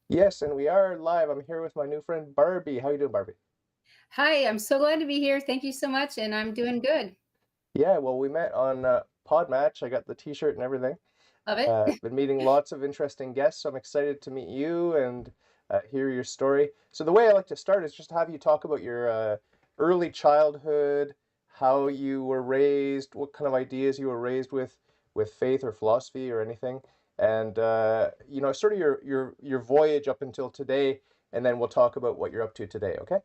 Yes, and we are live. I'm here with my new friend Barbie. How you doing, Barbie? Hi, I'm so glad to be here. Thank you so much, and I'm doing good. Yeah, well, we met on Pod Match. I got the t-shirt and everything. Love it. Been meeting lots of interesting guests, so I'm excited to meet you and hear your story. So the way I like to start is just have you talk about your early childhood, how you were raised, what kind of ideas you were raised with faith or philosophy or anything, and sort of your voyage up until today, and then we'll talk about what you're up to today. Okay?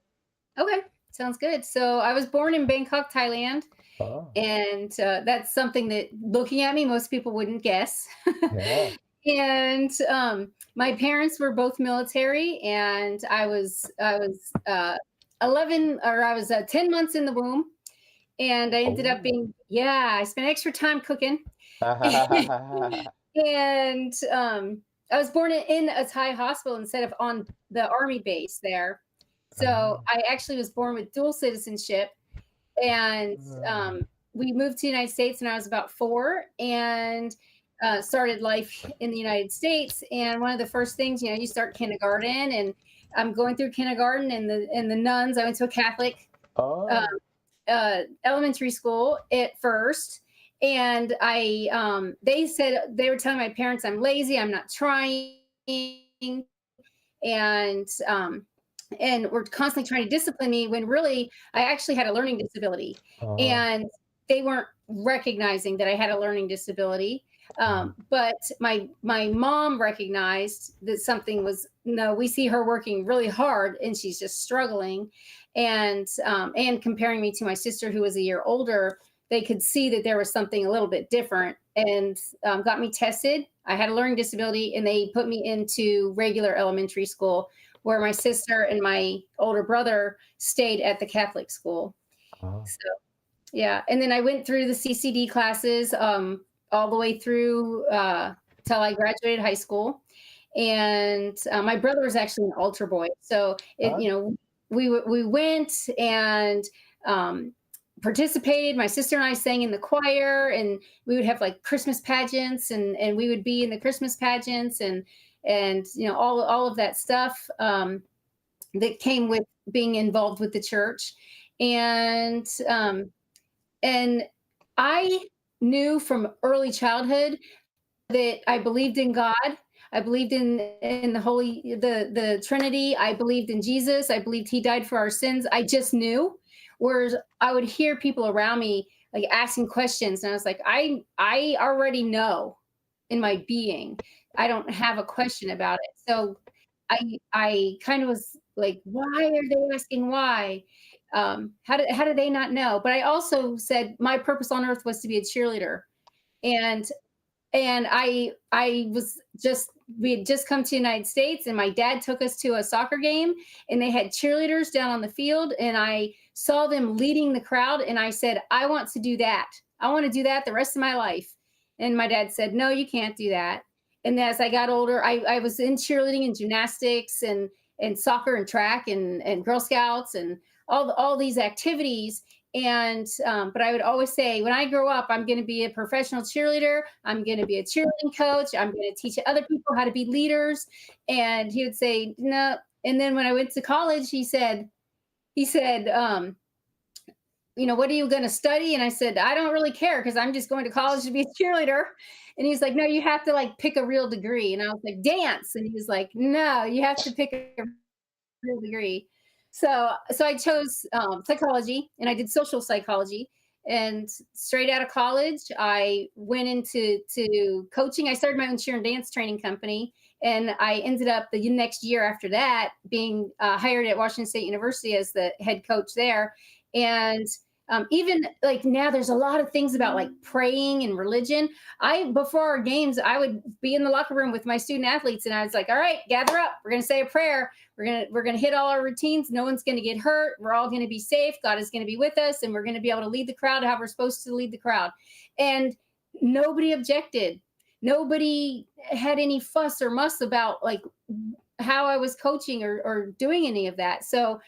Okay, sounds good. So I was born in Bangkok, Thailand, Oh, and that's something that looking at me, most people wouldn't guess. yeah. And my parents were both military, and I was 11 or I was 10 months in the womb, and I ended up Oh. being I spent extra time cooking. And I was born in a Thai hospital instead of on the army base there. So Ah. I actually was born with dual citizenship, and we moved to the United States when I was about 4, and started life in the United States. And one of the first things, you start kindergarten, and I'm going through kindergarten, and the nuns. I went to a Catholic uh, Oh. elementary school at first, and they said they were telling my parents I'm lazy, I'm not trying, and we're constantly trying to discipline me when really I actually had a learning disability, Oh. and they weren't recognizing that I had a learning disability. But my mom recognized that something was no. We see her working really hard, and she's just struggling, and comparing me to my sister who was a year older. They could see that there was something a little bit different, and got me tested. I had a learning disability, and they put me into regular elementary school where my sister and my older brother stayed at the Catholic school. Oh. So, yeah. And then I went through the CCD classes all the way through till I graduated high school. And my brother was actually an altar boy. So, Ah. we went and um, participated. My sister and I sang in the choir, and we would have like Christmas pageants, and we would be in the Christmas pageants, and all of that stuff that came with being involved with the church. And um, and I knew from early childhood that I believed in God. I believed in the Trinity. I believed in Jesus. I believed He died for our sins. I just knew. Whereas I would hear people around me like asking questions, and I was like, I already know in my being. I don't have a question about it. So I kind of was like, why are they asking why? How do they not know? But I also said my purpose on earth was to be a cheerleader, and I was just we had just come to the United States, and my dad took us to a soccer game, and they had cheerleaders down on the field, and I saw them leading the crowd, and I said, I want to do that. I want to do that the rest of my life. And my dad said, no, you can't do that. And as I got older, I was in cheerleading and gymnastics and soccer and track and Girl Scouts and all these activities. And but I would always say, when I grow up, I'm going to be a professional cheerleader. I'm going to be a cheerleading coach. I'm going to teach other people how to be leaders. And he would say, no. And then when I went to college, he said, what are you going to study? And I said, I don't really care because I'm just going to college to be a cheerleader. And he's like, no, you have to like pick a real degree. And I was like, dance. And he was like, no, you have to pick a real degree. So I chose psychology, and I did social psychology. And straight out of college, I went into coaching. I started my own cheer and dance training company, and I ended up the next year after that being hired at Washington State University as the head coach there. And even like now, there's a lot of things about like praying and religion. I before our games, I would be in the locker room with my student athletes, and I was like, "All right, gather up. We're gonna say a prayer. We're gonna hit all our routines. No one's gonna get hurt. We're all gonna be safe. God is gonna be with us, and we're gonna be able to lead the crowd how we're supposed to lead the crowd." And nobody objected. Nobody had any fuss or muss about like how I was coaching or doing any of that. So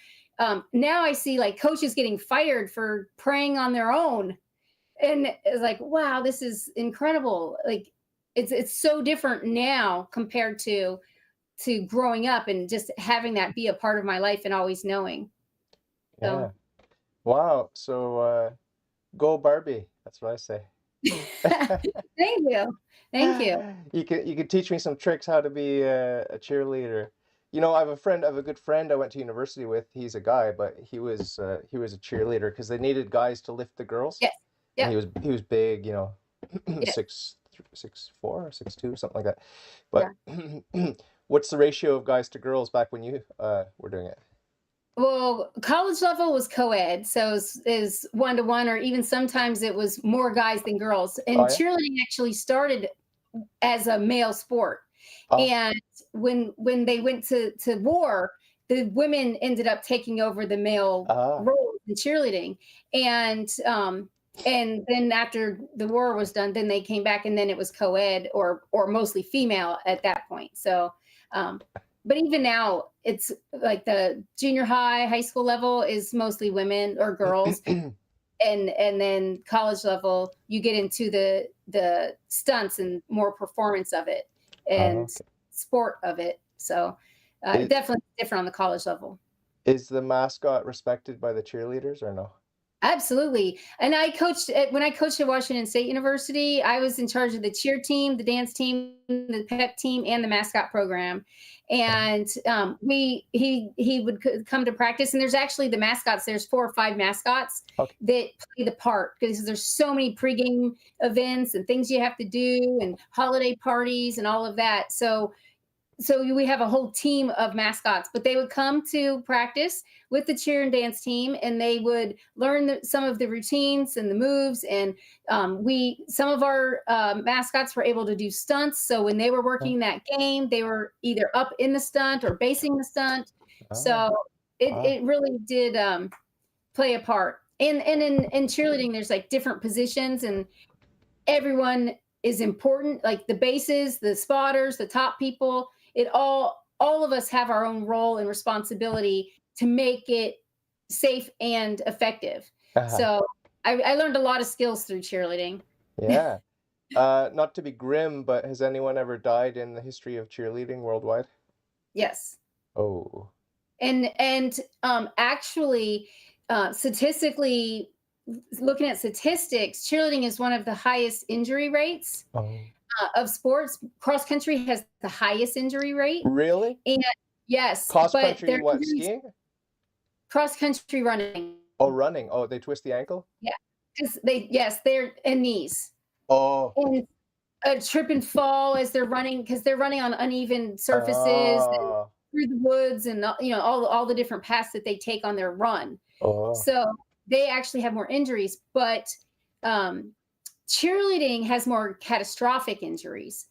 now I see like coaches getting fired for praying on their own, and it's like, wow, this is incredible. Like it's so different now compared to to growing up and just having that be a part of my life and always knowing. Yeah. So Wow. So go Barbie. That's what I say. thank you. Thank you. You could teach me some tricks how to be a cheerleader. You know, I have a good friend I went to university with. He's a guy, but he was a cheerleader because they needed guys to lift the girls, Yes. and Yep. he was big, you know, Yes. 6'4" or 6'2", something like that. Yeah. But what's the ratio of guys to girls back when you were doing it? Well, college level was co-ed, so is 1-to-1, or even sometimes it was more guys than girls. Oh And yeah. cheerleading actually started as a male sport. Oh. And when they went to war, the women ended up taking over the male Ah. role in cheerleading. And then after the war was done, then they came back, and then it was co-ed, or mostly female at that point. So but even now, it's like the junior high school level is mostly women or girls, and then college level you get into the stunts and more performance of it and Okay. sport of it. So Is, definitely different on the college level. is the mascot respected by the cheerleaders or no? Absolutely. And when I coached at Washington State University, I was in charge of the cheer team, the dance team, the pep team, and the mascot program. Oh, And he would come to practice, and there's actually the mascots. There's 4 or 5 mascots okay. that play the part, because there's so many pregame events and things you have to do, and holiday parties and all of that. So we have a whole team of mascots, but they would come to practice with the cheer and dance team, and they would learn some of the routines and the moves. And some of our mascots were able to do stunts. So when they were Oh, working that game, they were either up in the stunt or basing the stunt. oh, So it wow. it really did play a part. And in cheerleading, there's like different positions, and everyone is important, like the bases, the spotters, the top people. It all of us have our own role and responsibility to make it safe and effective. Uh-huh. So I learned a lot of skills through cheerleading. Yeah. Not to be grim, but has anyone ever died in the history of cheerleading worldwide? Yes. Oh. And actually, statistically, looking at statistics, cheerleading is one of the highest injury rates Oh. of sports. Cross country has the highest injury rate. Really? And yes, Cross but country, their what, injuries, skiing? cross country running. Oh, running. Oh, they twist the ankle? Yeah, because yes, they're and knees. Oh. And trip and fall as they're running, because they're running on uneven surfaces and Oh. through the woods, and all the different paths that they take on their run. Oh. So they actually have more injuries, but um, cheerleading has more catastrophic injuries,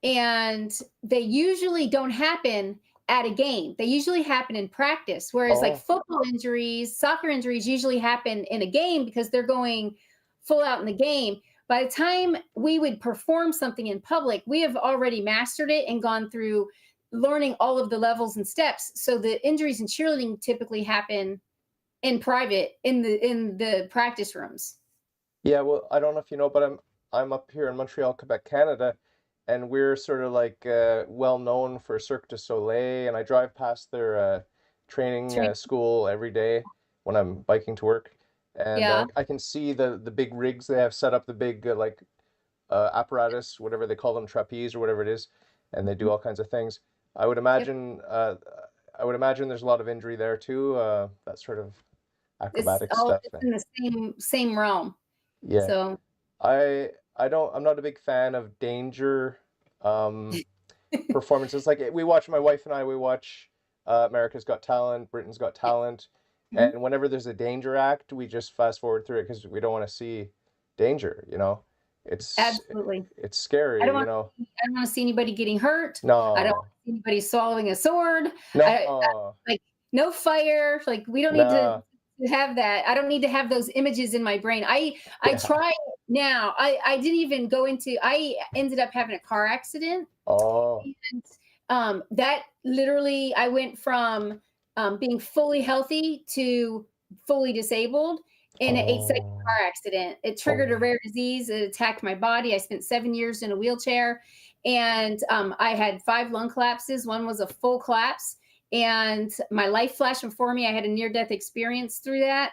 and they usually don't happen at a game. They usually happen in practice, whereas like Oh. football injuries, soccer injuries usually happen in a game because they're going full out in the game. By the time we would perform something in public, we have already mastered it and gone through learning all of the levels and steps. So the injuries in cheerleading typically happen in private in the practice rooms. Yeah, well, I don't know if you know, but I'm up here in Montreal, Quebec, Canada, and we're sort of like well known for Cirque du Soleil, and I drive past their training Train- school every day when I'm biking to work, and Yeah. I can see the big rigs they have set up, the big like apparatus, whatever they call them, trapeze or whatever it is, and they do all kinds of things. I would Yep. imagine I would imagine there's a lot of injury there too, that sort of acrobatic stuff. It's in the same realm. Yeah. So I'm not a big fan of danger performances. Like we watch my wife and I we watch America's Got Talent, Britain's Got yeah. Talent, Mhm. and whenever there's a danger act, we just fast forward through it because we don't want to see danger, you know. It's Absolutely. it's I don't scary, you want know. I don't want to see anybody getting hurt. I don't want No. to see anybody swallowing a sword. I No. like no fire. Like we don't need No. to have that. I don't need to have those images in my brain. I Yeah. try now. I didn't even go into. I ended up having a car accident, Oh. and that literally I went from being fully healthy to fully disabled in an 8-second Oh. car accident. It triggered a Oh. rare disease. It attacked my body. I spent 7 years in a wheelchair, And I had 5 lung collapses. One was a full collapse, and my life flashed before me. I had a near-death experience through that,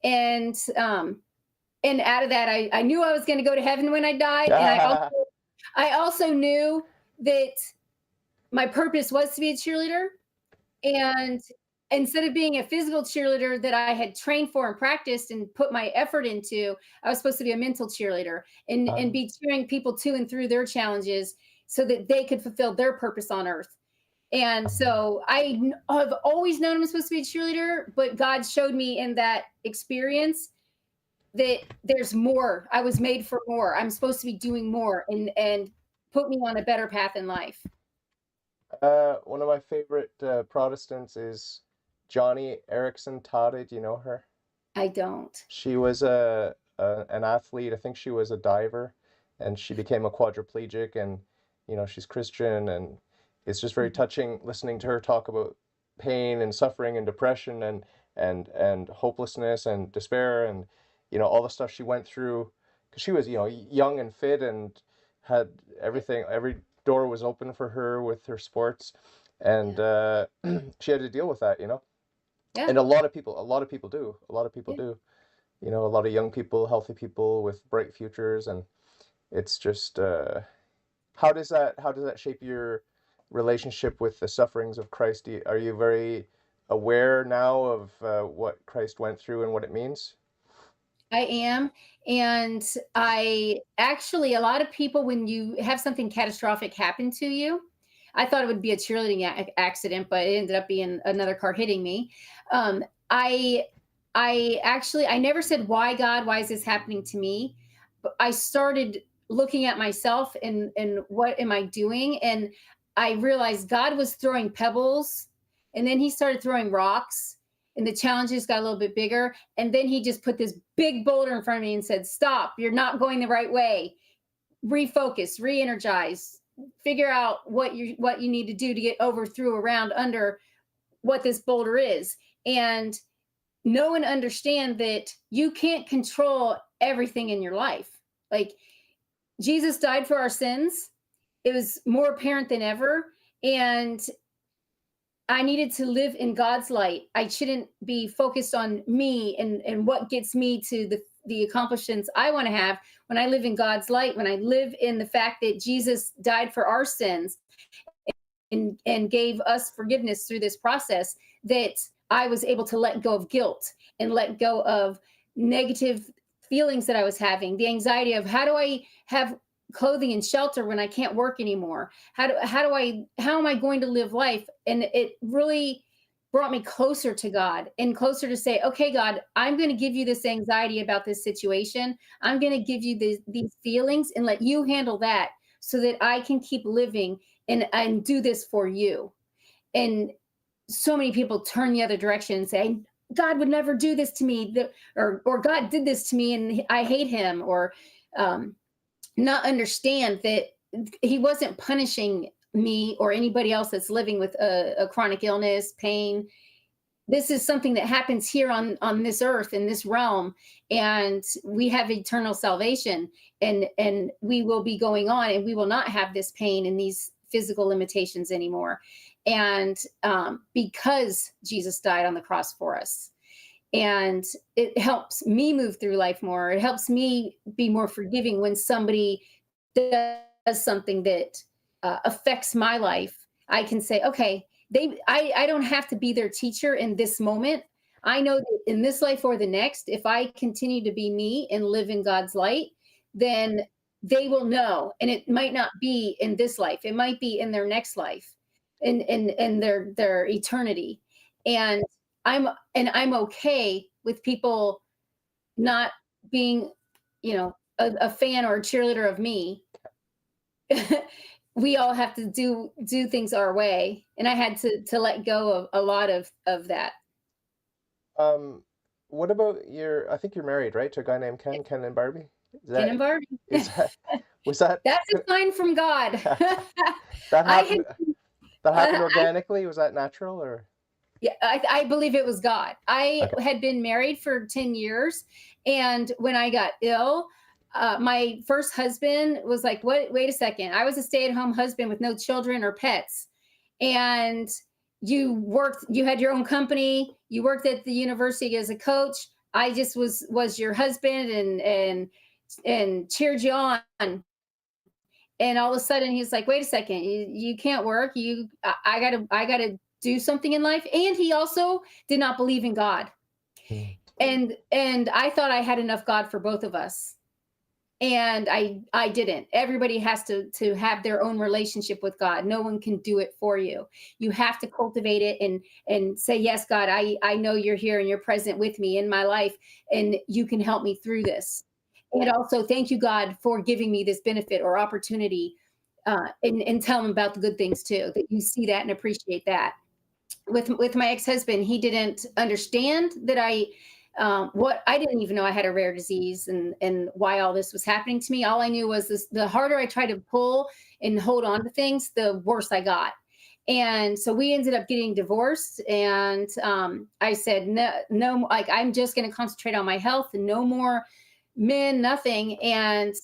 and out of that, I knew I was going to go to heaven when I died, and I also knew that my purpose was to be a cheerleader. And instead of being a physical cheerleader that I had trained for and practiced and put my effort into, I was supposed to be a mental cheerleader and be cheering people to and through their challenges so that they could fulfill their purpose on earth. And so have always known I'm supposed to be a cheerleader, but God showed me in that experience that there's more. I was made for more. I'm supposed to be doing more and put me on a better path in life. One of my favorite Protestants is Johnny Erickson Tada. Do you know her? I don't. She was an athlete. I think she was a diver, and she became a quadriplegic. And she's Christian, and it's just very touching listening to her talk about pain and suffering and depression and hopelessness and despair and all the stuff she went through because she was young and fit and had everything. Every door was open for her with her sports, and she had to deal with that. Yeah. And a lot of people do. A lot of people Yeah. do. A lot of young people, healthy people with bright futures, and it's just how does that shape your relationship with the sufferings of Christ? Are you very aware now of what Christ went through and what it means? I am. And I actually, a lot of people, when you have something catastrophic happen to you, I thought it would be a cheerleading accident, but it ended up being another car hitting me. Um, I, I never said, why God, why is this happening to me? But I started looking at myself and what am I doing? And I realized God was throwing pebbles, and then he started throwing rocks, and the challenges got a little bit bigger. And then he just put this big boulder in front of me and said, stop, you're not going the right way. Refocus, re-energize, figure out what you need to do to get over, through, around, under what this boulder is. And know and understand that you can't control everything in your life. Like, Jesus died for our sins. It was more apparent than ever. And I needed to live in God's light. I shouldn't be focused on me and what gets me to the accomplishments I want to have. When I live in God's light, when I live in the fact that Jesus died for our sins and gave us forgiveness through this process, that I was able to let go of guilt and let go of negative feelings that I was having, the anxiety of how do I have clothing and shelter when I can't work anymore? How am I going to live life? And it really brought me closer to God and closer to say, okay, God, I'm going to give you this anxiety about this situation. I'm going to give you these feelings and let you handle that so that I can keep living and do this for you. And so many people turn the other direction and say, God would never do this to me, or God did this to me and I hate him, or not understand that he wasn't punishing me or anybody else that's living with a chronic illness, pain. This is something that happens here on this earth, in this realm, and we have eternal salvation, and we will be going on, and we will not have this pain and these physical limitations anymore. And because Jesus died on the cross for us. And it helps me move through life more. It helps me be more forgiving when somebody does something that affects my life. I can say, okay, I don't have to be their teacher in this moment. I know that in this life or the next, if I continue to be me and live in God's light, then they will know. And it might not be in this life. It might be in their next life, in their eternity. And I'm okay with people not being, a fan or a cheerleader of me. We all have to do things our way, and I had to let go of a lot of that. What about I think you're married, right, to a guy named Ken and Barbie? Is Ken that and Barby. is that was that That's a sign from God. that I had, happened that happened I organically? Was that natural or Yeah, I believe it was God. I okay? had been married for 10 years. And when I got ill, my first husband was like, "What? Wait a second. I was a stay-at-home husband with no children or pets, and you had your own company. You worked at the university as a coach. I just was your husband and cheered you on." And all of a sudden, he's like, "Wait a second. You can't work. I gotta do something in life." And he also did not believe in God. Mm. And I thought I had enough God for both of us, and I didn't. Everybody has to have their own relationship with God. No one can do it for you. You have to cultivate it and say, "Yes, God, I know you're here and you're present with me in my life, and you can help me through this." And also, thank you, God, for giving me this benefit or opportunity, and tell them about the good things too, that you see that and appreciate that. With my ex-husband, he didn't understand that what I didn't even know I had a rare disease and why all this was happening to me. All I knew was this: the harder I tried to pull and hold on to things, the worse I got. And so we ended up getting divorced. And I said, no, no, like I'm just going to concentrate on my health and no more men, nothing. And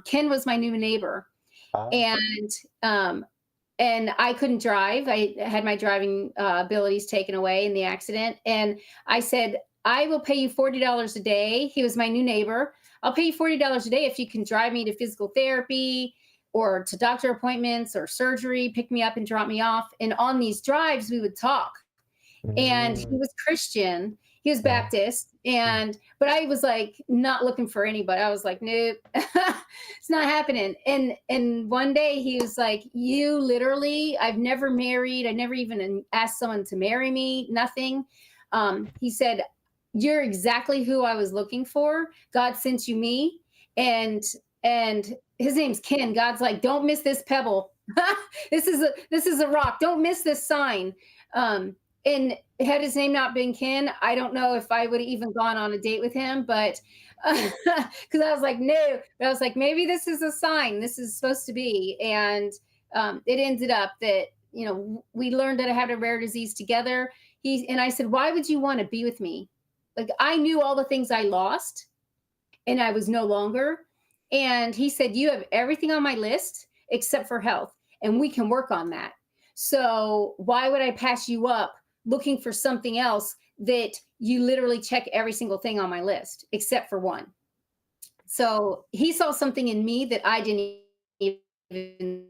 Ken was my new neighbor, Ah. and um, and I couldn't drive. I had my driving abilities taken away in the accident. And I said, "I will pay you $40 a day." He was my new neighbor. "I'll pay you $40 a day if you can drive me to physical therapy or to doctor appointments or surgery, pick me up and drop me off." And on these drives, we would talk. And he Mm. was Christian. He was Yeah. Baptist, Mm. but I was like not looking for anybody. I was like, nope, it's not happening. And one day he was like, "You literally, I've never married. I never even asked someone to marry me. Nothing." He said, "You're exactly who I was looking for. God sent you me." And and his name's Ken. God's like, "Don't miss this pebble. This is a rock. Don't miss this sign." And had his name not been Ken, I don't know if I would have even gone on a date with him, but because I was like, no, but I was like, maybe this is a sign. This is supposed to be. And it ended up that, we learned that I had a rare disease together. And I said, "Why would you want to be with me?" Like, I knew all the things I lost and I was no longer. And he said, "You have everything on my list except for health, and we can work on that. So why would I pass you up looking for something else that you literally check every single thing on my list except for one?" So he saw something in me that I didn't even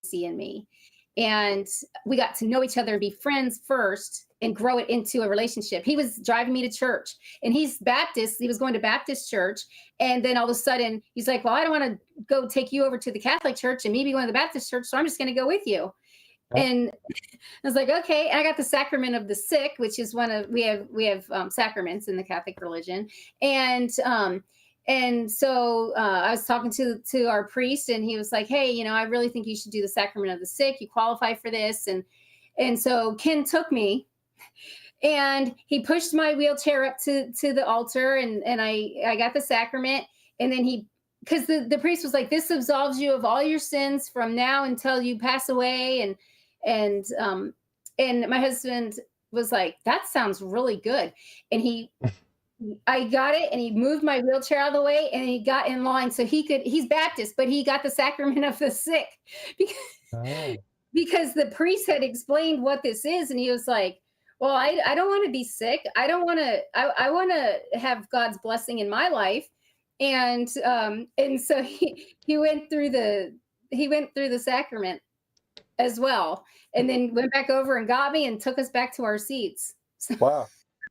see in me. And we got to know each other, be friends first, and grow it into a relationship. He was driving me to church, and he's Baptist. He was going to Baptist church. And then all of a sudden, he's like, "Well, I don't want to go take you over to the Catholic church and me be going to the Baptist church. So I'm just going to go with you." Yeah. And I was like, "Okay." And I got the Sacrament of the Sick, which is one of we have sacraments in the Catholic religion. And so I was talking to our priest, and he was like, "Hey, I really think you should do the Sacrament of the Sick. You qualify for this." And so Ken took me, and he pushed my wheelchair up to the altar, and I got the sacrament. And then because the priest was like, "This absolves you of all your sins from now until you pass away." And my husband was like, "That sounds really good." And I got it, and he moved my wheelchair out of the way, and he got in line so he's Baptist, but he got the Sacrament of the Sick because, Oh. because the priest had explained what this is. And he was like, "Well, I don't want to be sick. I don't want to, I want to have God's blessing in my life." And so he went through the sacrament as well, and then went back over and got me and took us back to our seats. So, Wow,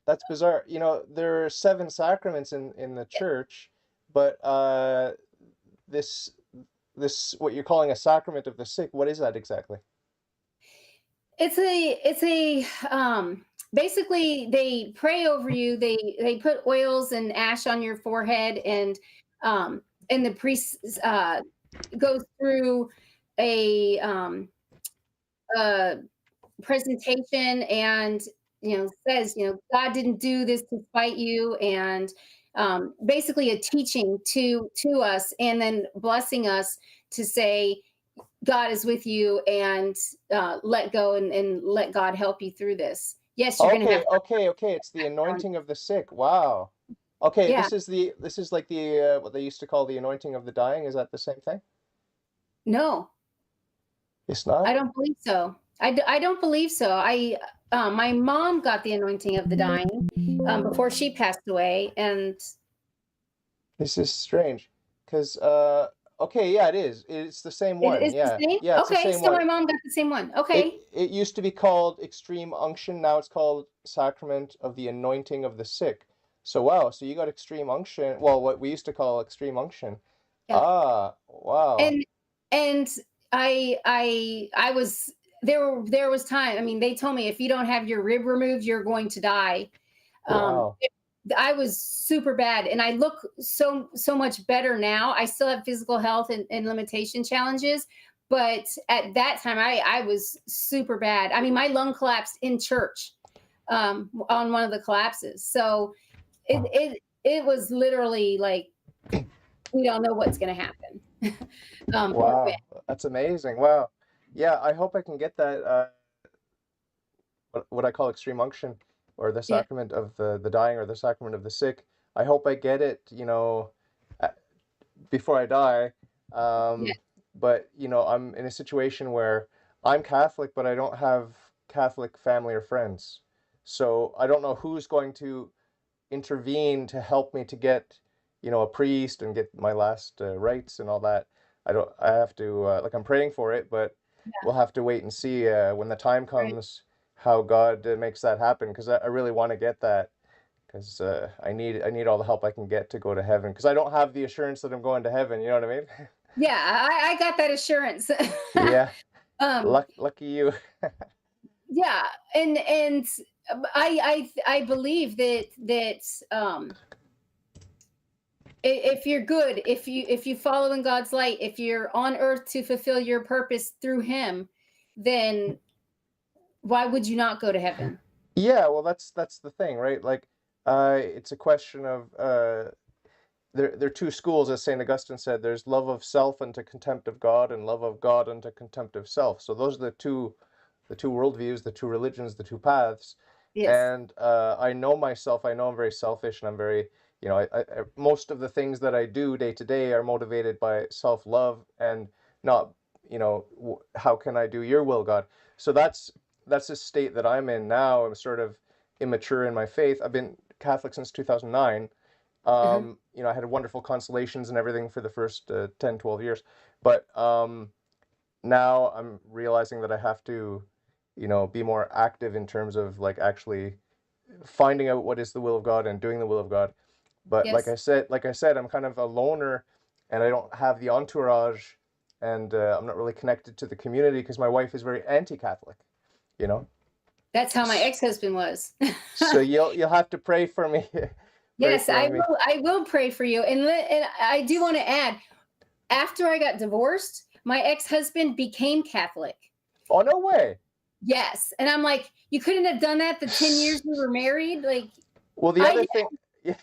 that's bizarre. There are seven sacraments in the church, but this this what you're calling a sacrament of the sick, what is that exactly? it's a basically they pray over you. They put oils and ash on your forehead, and the priest goes through a presentation, and says, God didn't do this to spite you. And basically a teaching to us, and then blessing us to say, God is with you, and let go, and let God help you through this. Yes, you're going to have Okay, okay, okay. It's the to. anointing of the sick. Wow. Okay, Yeah. this is like the what they used to call the anointing of the dying. Is that the same thing? No, It's I not? don't believe so. I don't believe so. My mom got the anointing of the dying before she passed away, and This is strange. Because okay, yeah, it is. It's the same one. it's the Yeah. same. Yeah, it's the Okay, same so one. my mom got the same one. Okay. It used to be called extreme unction, now it's called sacrament of the anointing of the sick. So wow, so you got extreme unction. Well, what we used to call extreme unction. Yeah. Ah, wow. And and I was there was time. I mean, they told me if you don't have your rib removed, you're going to die. Um, Wow. it, I was super bad, and I look so much better now. I still have physical health and limitation challenges, but at that time, I was super bad. I mean, my lung collapsed in church on one of the collapses. So Wow. it was literally like we don't know what's going to happen. Or when. Wow. That's amazing. Wow. Yeah, I hope I can get that what I call extreme unction or the Yeah. sacrament of the dying or the sacrament of the sick. I hope I get it, a- before I die. Yeah. But I'm in a situation where I'm Catholic, but I don't have Catholic family or friends. So I don't know who's going to intervene to help me to get, a priest and get my last rites and all that. I have to, like, I'm praying for it, but we'll have to wait and see when the time Right. comes how God makes that happen because I really want to get that because I need all the help I can get to go to heaven because I don't have the assurance that I'm going to heaven. You know what I mean? Yeah, I got that assurance. Yeah, um, lucky you. yeah, and I believe that if you're good, if you follow in God's light, if you're on earth to fulfill your purpose through Him, then why would you not go to heaven? Yeah, well, that's the thing, right? Like, it's a question of there are two schools, as Saint Augustine said. There's love of self unto contempt of God, and love of God unto contempt of self. So those are the two worldviews, the two religions, the two paths. Yes. And I know myself. I know I'm very selfish, and I'm very, most of the things that I do day to day are motivated by self-love and not, how can I do your will, God? So that's a state that I'm in now. I'm sort of immature in my faith. I've been Catholic since 2009. Uh-huh. I had wonderful consolations and everything for the first 10, 12 years. But now I'm realizing that I have to, be more active in terms of like actually finding out what is the will of God and doing the will of God. But like Yes. I said, I'm kind of a loner and I don't have the entourage and I'm not really connected to the community because my wife is very anti-Catholic, you know? That's how my S- ex-husband was. So you'll have to pray for me. Pray Yes, for me. I will pray for you. And I do want to add, after I got divorced, my ex-husband became Catholic. Oh, no way. Yes, and I'm like, "You couldn't have done that the 10 years we were married?" Like, Well, the I other thing, yeah,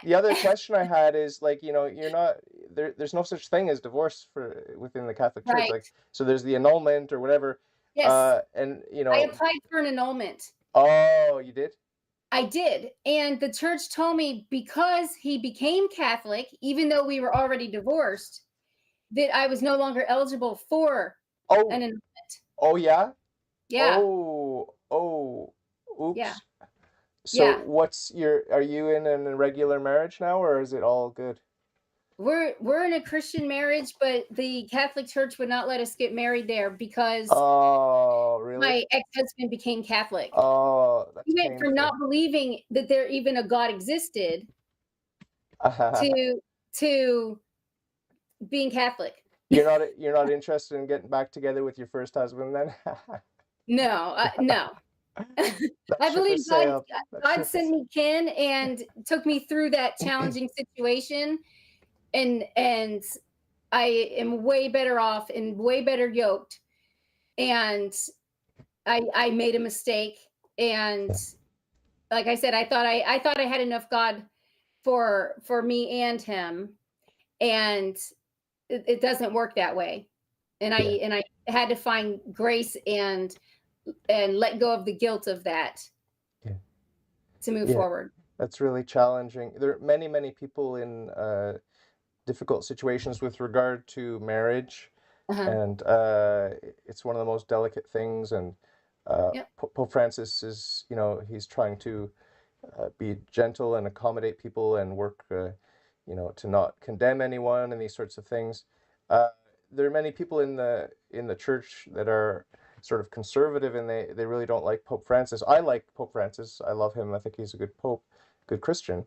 the other question I had is like, you're not there's no such thing as divorce for within the Catholic Church. right. Like, so there's the annulment or whatever. Yes, And I applied for an annulment. oh, you did? I did, and the church told me because he became Catholic, even though we were already divorced, that I was no longer eligible for an Oh, annulment. oh yeah? Yeah, Oh, oh, yeah, oops. So yeah. what's are you in an irregular marriage now or is it all good? We're in a Christian marriage, but the Catholic Church would not let us get married there because Oh, really? my ex-husband became Catholic. Oh, that's He went from painful. not believing that there even a God existed to to being Catholic. You're not interested in getting back together with your first husband then? No, no. That I ship believe has sailed. That God ship sent has me Ken and took me through that challenging situation, and I am way better off and way better yoked. And I made a mistake, and like I said, I thought I had enough God for me and him, and it doesn't work that way. Yeah, And I had to find grace and let go of the guilt of that yeah, to move yeah. forward. That's really challenging. There are many, many people in difficult situations with regard to marriage, Uh-huh. and it's one of the most delicate things. And Yep. Pope Francis is, he's trying to be gentle and accommodate people and work, to not condemn anyone and these sorts of things. Uh, there are many people in the church that are sort of conservative, and they really don't like Pope Francis. I like Pope Francis. I love him. I think he's a good pope, good Christian,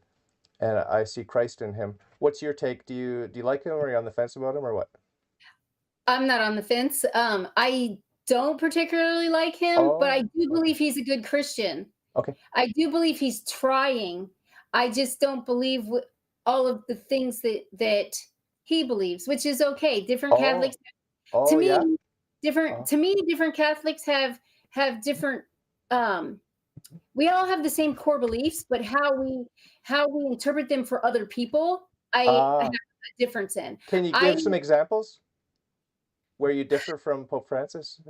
and I see Christ in him. What's your take? Do you like him, or are you on the fence about him, or what? I'm not on the fence. I don't particularly like him, but I Oh, do okay, believe he's a good Christian. okay. I do believe he's trying. I just don't believe all of the things that he believes, which is okay. Different Catholics, Oh, to oh, yeah. me, different Oh, to me, different Catholics have different. Um, we all have the same core beliefs, but how we interpret them for other people, I have ah, a difference in. can you I give some examples where you differ from Pope Francis?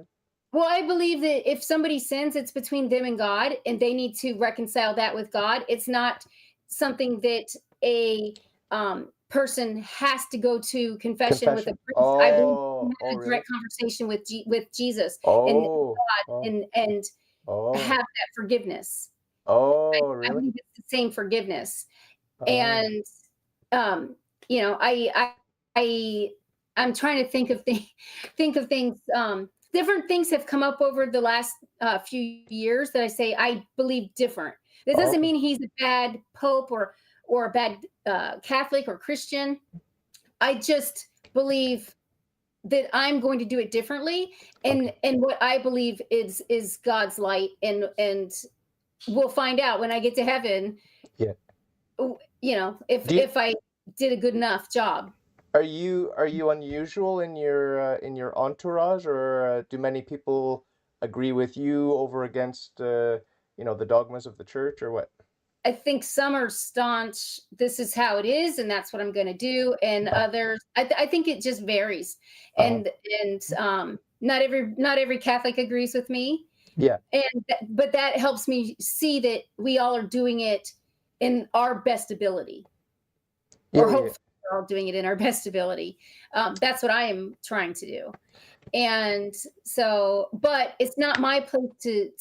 Well, I believe that if somebody sins, it's between them and God, and they need to reconcile that with God. It's not something that a person has to go to confession with a Confession. priest. I believe you Oh, oh, have a really? direct conversation with Jesus and Oh, God, oh, and have oh, that forgiveness. oh, I really? believe it's the same forgiveness, Oh, and um, you know, I I'm trying to think of things. Different things have come up over the last few years that I say I believe different. That doesn't okay, mean he's a bad pope or a bad Catholic or Christian. I just believe that I'm going to do it differently, okay. and what I believe is God's light, and we'll find out when I get to heaven. Yeah. If Do you, I did a good enough job. are you unusual in your entourage, or do many people agree with you over against the dogmas of the church, or what? I think some are staunch. This is how it is, and that's what I'm going to do. And Uh, others, I think it just varies. uh, And not every Catholic agrees with me, yeah. but that helps me see that we all are doing it in our best ability, Yeah, or yeah, hopefully we're all doing it in our best ability. That's what I am trying to do. And so, but it's not my place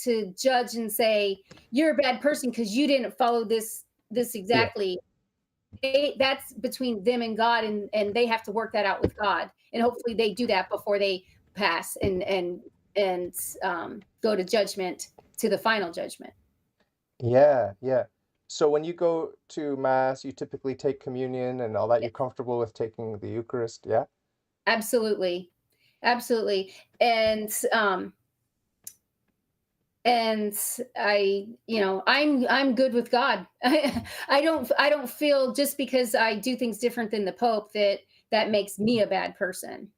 to judge and say you're a bad person because you didn't follow this yeah. exactly. That's between them and God, and they have to work that out with God, and hopefully they do that before they pass and go to judgment, to the final judgment. Yeah, yeah. So when you go to mass, you typically take communion and all that. You're Yes, comfortable with taking the Eucharist, yeah? absolutely, absolutely. And I'm good with God. I don't feel just because I do things different than the Pope that makes me a bad person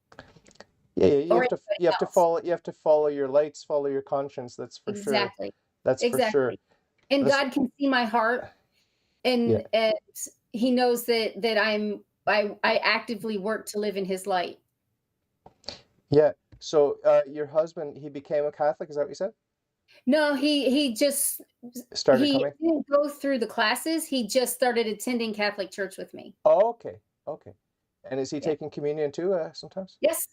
Yeah, yeah, or anybody else. you have to follow your lights, follow your conscience, that's for sure. Exactly. That's for sure. Exactly. And That's God can see my heart, yeah. and he knows that I actively work to live in his light. Yeah. So your husband, he became a Catholic, is that what you said? No, he just Started he coming? didn't go through the classes. He just started attending Catholic church with me. Oh, okay. Okay. And is he Yeah. taking communion too, sometimes? Yes.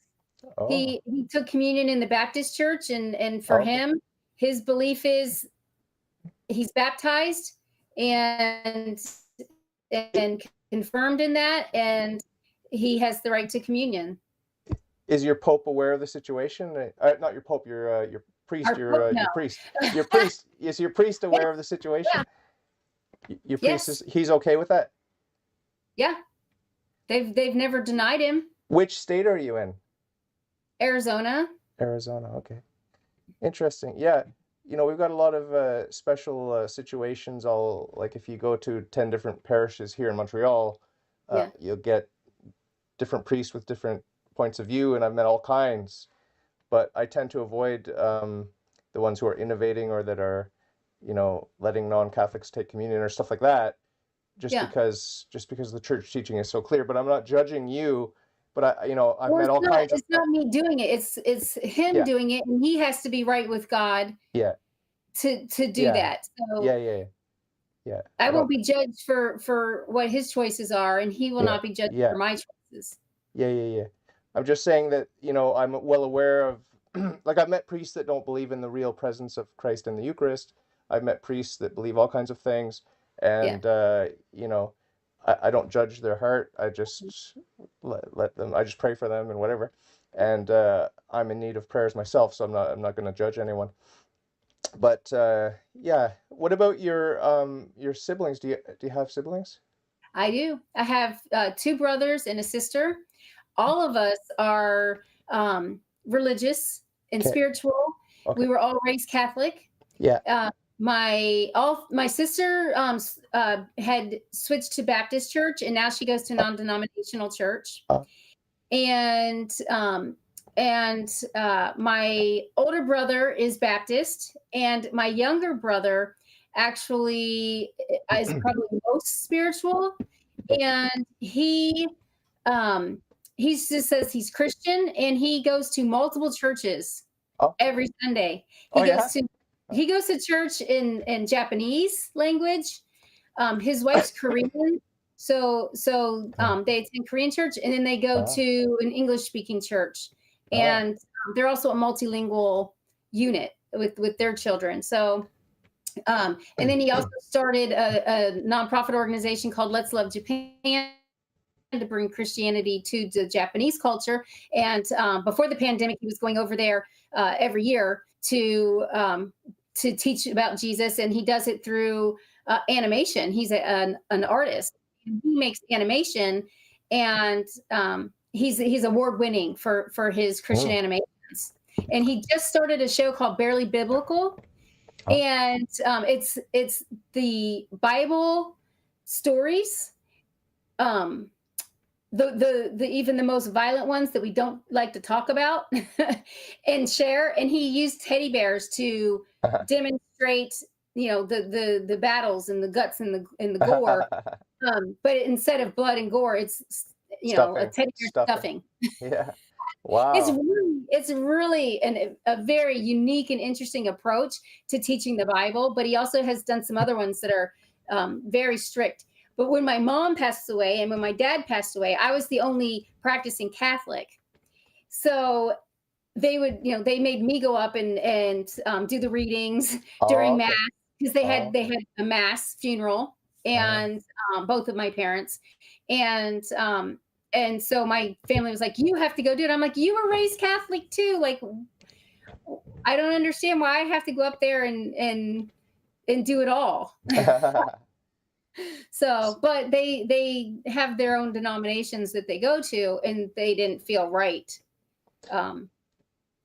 Oh, He took communion in the Baptist church, and for okay. him, his belief is he's baptized and I- and confirmed in that, and he has the right to communion. Is your pope aware of the situation? Not your pope, your priest, Our Pope, no. your priest. Your priest, is your priest Yes, aware of the yeah, situation? Your priest yes, is he's okay with that? yeah. They've never denied him. Which state are you in? Arizona. Arizona. Okay. Interesting. Yeah. We've got a lot of special situations. All like if you go to 10 different parishes here in Montreal, Yeah, you'll get different priests with different points of view, and I've met all kinds. But I tend to avoid the ones who are innovating or that are, letting non-Catholics take communion or stuff like that, yeah. just because the church teaching is so clear. But I'm not judging you. But I've Well, met it's all not kinds of it's not me doing it. It's him yeah, doing it, and he has to be right with God yeah, to do yeah, that. So yeah, yeah, yeah. Yeah. I I won't don't. be judged for what his choices are, and he will Yeah. not be judged for Yeah. my choices. Yeah. Yeah. Yeah. I'm just saying that, I'm well aware of, like, I've met priests that don't believe in the real presence of Christ in the Eucharist. I've met priests that believe all kinds of things. Yeah. And, I don't judge their heart. I just let them, I just pray for them and whatever. And, I'm in need of prayers myself, so I'm not going to judge anyone. But, yeah, what about your siblings? Do you have siblings? I do. I have two brothers and a sister. All of us are religious and Okay. spiritual. Okay. We were all raised Catholic. Yeah. My sister had switched to Baptist church, and now she goes to Uh, non-denominational church. uh, And my older brother is Baptist, and my younger brother actually is probably most spiritual, and um he just says he's Christian, and he goes to multiple churches oh, every Sunday. oh He goes yeah. to Uh, he goes to church in Japanese language. His wife's Korean, they attend Korean church, and then they go uh, to an English speaking church, oh. and they're also a multilingual unit with their children. So, and then he also started a nonprofit organization called Let's Love Japan to bring Christianity to the Japanese culture. And before the pandemic, he was going over there every year to teach about Jesus, and he does it through animation. He's an artist. And he makes animation, and he's award winning for his Christian Mm. animations. And he just started a show called Barely Biblical, Oh. and it's the Bible stories, um, the even the most violent ones that we don't like to talk about and share. And he used teddy bears to demonstrate, the battles and the guts and the gore. But instead of blood and gore, it's a Stuffing. teddy bear Stuffing. stuffing. Yeah. It's Wow. really, it's really a very unique and interesting approach to teaching the Bible. But he also has done some other ones that are very strict. But when my mom passed away and when my dad passed away, I was the only practicing Catholic. So they made me go up and do the readings Oh, during Mass, okay. because they Oh, had they okay. had a Mass funeral, Uh, and both of my parents, and and so my family was like, "You have to go do it." I'm like, "You were raised Catholic too. Like, I don't understand why I have to go up there and do it all." So, but they have their own denominations that they go to, and they didn't feel right. Um,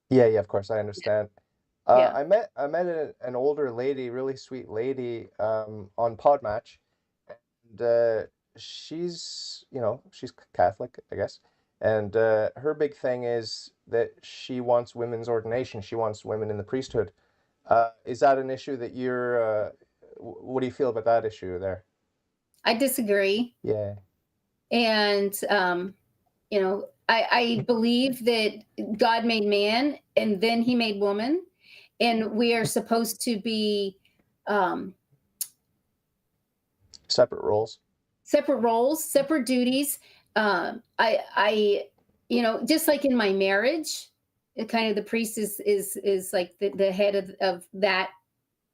yeah, yeah, of course, I understand. yeah, I met an older lady, really sweet lady, on Podmatch, and she's Catholic, I guess, and her big thing is that she wants women's ordination. She wants women in the priesthood. Is that an issue that what do you feel about that issue there? I disagree, Yeah. and I believe that God made man, and then He made woman, and we are supposed to be um, Separate roles. separate roles, separate duties. Just like in my marriage, kind of the priest is like the head of that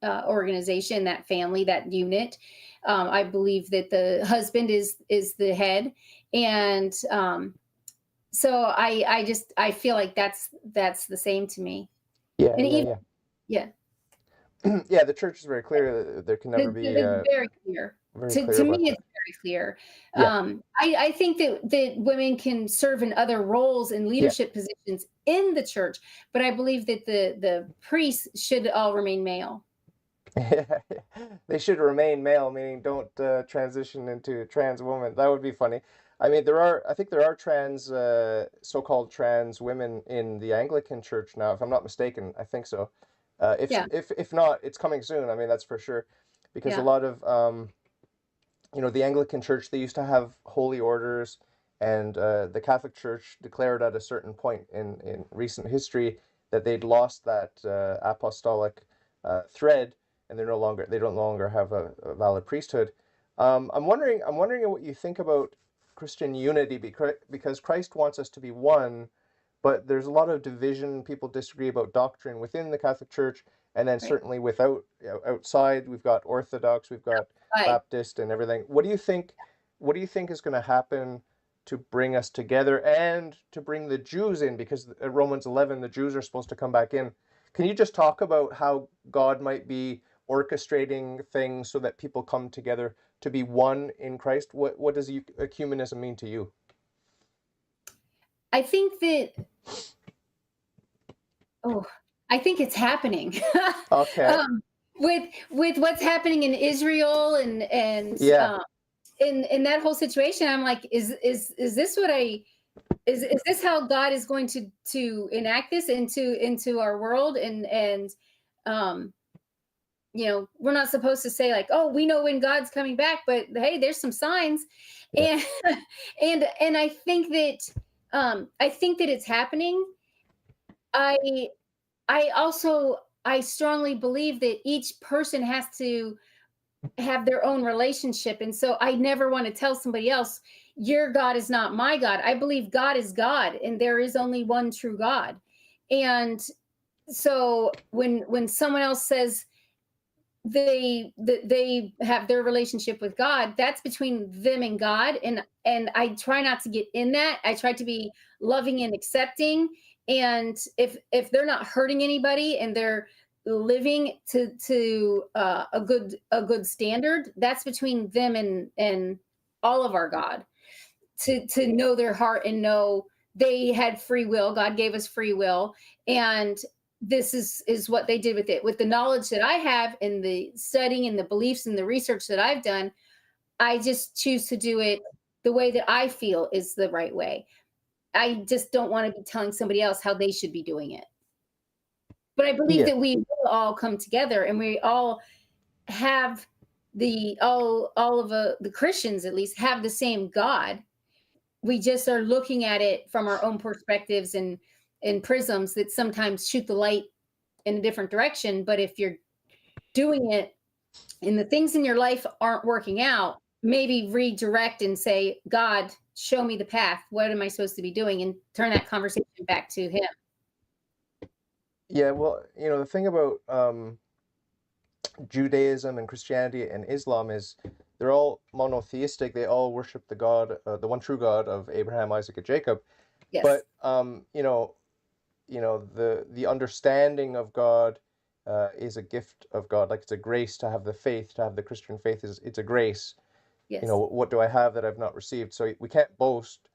organization, that family, that unit. I believe that the husband is the head, and so I feel like that's the same to me. Yeah, And yeah, even yeah. yeah, Yeah, the church is very clear that there can never be it's very clear. very To clear to me, about that. it's very clear. Yeah, I think that women can serve in other roles and yeah. leadership positions in the church, but I believe that the priests should all remain male. They should remain male, meaning don't transition into a trans woman. That would be funny. I mean, I think there are trans, so-called trans women in the Anglican Church now, if I'm not mistaken. I think so. Yeah, If not, it's coming soon. I mean, that's for sure, because a yeah, lot of the Anglican Church, they used to have holy orders, and the Catholic Church declared at a certain point in recent history that they'd lost that apostolic thread, and they don't longer have a valid priesthood. I'm wondering what you think about Christian unity, because Christ wants us to be one, but there's a lot of division. People disagree about doctrine within the Catholic Church, and then Right. certainly without, outside, we've got Orthodox, we've got Right. Baptist, and everything. What do you think? What do you think is going to happen to bring us together and to bring the Jews in? Because at Romans 11, the Jews are supposed to come back in. Can you just talk about how God might be orchestrating things so that people come together to be one in Christ? What does ecumenism mean to you? I think that, oh, I think it's happening. Okay. um, with what's happening in Israel and Yeah. in that whole situation, I'm like, is this what I is this how God is going to enact this into our world? And um, we're not supposed to say like, oh, we know when God's coming back, but hey, there's some signs. Yeah. And and I think that it's happening. I I strongly believe that each person has to have their own relationship. And so I never want to tell somebody else, your God is not my God. I believe God is God and there is only one true God. And so when someone else says they have their relationship with God, that's between them and God. And I try not to get in that. I try to be loving and accepting. And if they're not hurting anybody and they're living to a good standard, that's between them and all of our God. To know their heart and know they had free will. God gave us free will, and this is what they did with it. With the knowledge that I have and the studying and the beliefs and the research that I've done, I just choose to do it the way that I feel is the right way. I just don't want to be telling somebody else how they should be doing it. But I believe Yeah. that we will all come together and we all have all of the Christians at least have the same God. We just are looking at it from our own perspectives and prisms that sometimes shoot the light in a different direction. But if you're doing it and the things in your life aren't working out, maybe redirect and say, God, show me the path. What am I supposed to be doing? And turn that conversation back to him. Yeah, well, the thing about Judaism and Christianity and Islam is they're all monotheistic. They all worship the one true God of Abraham, Isaac, and Jacob. Yes. But the understanding of God is a gift of God. Like it's a grace to have the faith, to have the Christian faith is it's a grace. Yes. What do I have that I've not received? So we can't boast.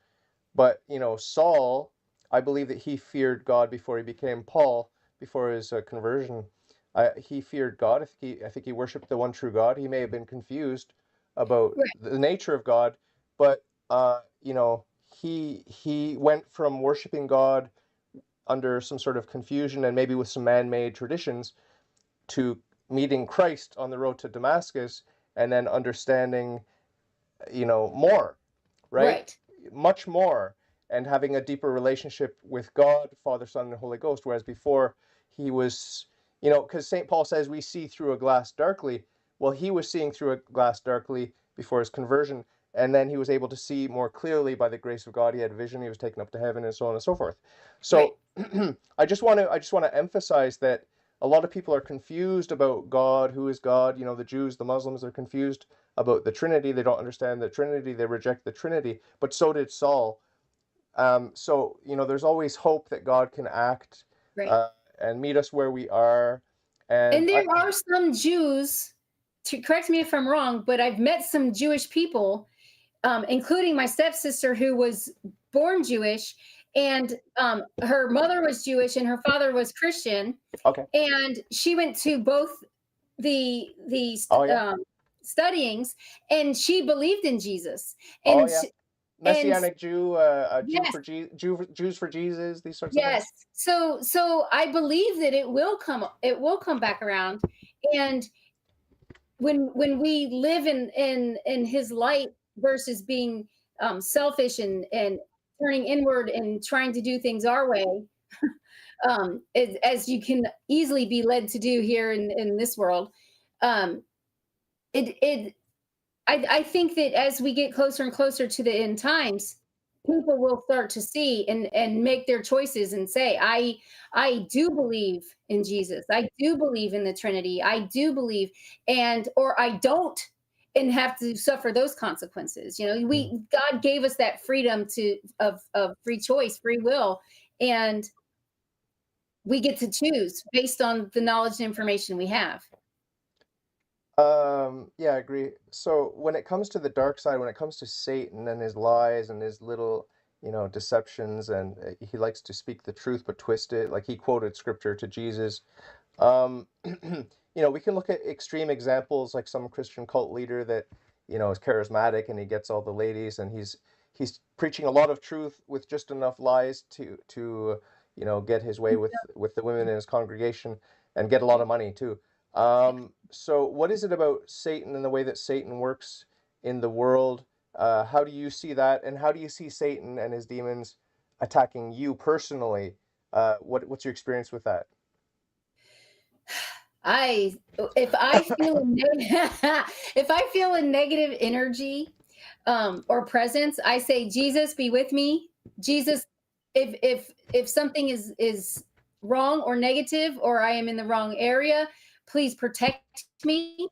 But Saul, I believe that he feared God before he became Paul, before his conversion. He feared God. I think he worshipped the one true God. He may have been confused about Right. the nature of God, but he went from worshiping God under some sort of confusion and maybe with some man-made traditions to meeting Christ on the road to Damascus and then understanding, more, right? Right. Much more, and having a deeper relationship with God, Father, Son, and Holy Ghost. Whereas before he was, because St. Paul says we see through a glass darkly. Well, he was seeing through a glass darkly before his conversion, and then he was able to see more clearly by the grace of God. He had vision. He was taken up to heaven, and so on and so forth. Right. So I just want to emphasize that a lot of people are confused about God. Who is God? The Jews, the Muslims are confused about the Trinity. They don't understand the Trinity. They reject the Trinity. But so did Saul. So there's always hope that God can act Right. uh, and meet us where we are. And And there are some Jews, to correct me if I'm wrong, but I've met some Jewish people, including my stepsister who was born Jewish, and her mother was Jewish and her father was Christian, okay. and she went to both the Oh yeah. studyings, and she believed in Jesus, Oh and yeah. and Messianic Jew, yes, Jews for Jesus, these sorts of yes. things. So I believe that it will come back around, and when we live in his light versus being selfish and turning inward and trying to do things our way, as you can easily be led to do here in this world, um, it I think that as we get closer and closer to the end times, people will start to see and make their choices and say, I do believe in Jesus. I do believe in the Trinity. I do believe, and or I don't, and have to suffer those consequences. You know, Mm. we God gave us that freedom of free choice, free will, and we get to choose based on the knowledge and information we have. Yeah, I agree. So when it comes to the dark side, when it comes to Satan and his lies and his little, deceptions, and he likes to speak the truth but twist it, like he quoted scripture to Jesus. We can look at extreme examples like some Christian cult leader that, is charismatic and he gets all the ladies and he's preaching a lot of truth with just enough lies to get his way with the women in his congregation and get a lot of money too. So what is it about Satan and the way that Satan works in the world? How do you see that? And how do you see Satan and his demons attacking you personally? What's your experience with that? I if I feel a if I feel a negative energy or presence, I say, Jesus, be with me. Jesus, if something is wrong or negative, or I am in the wrong area, please protect me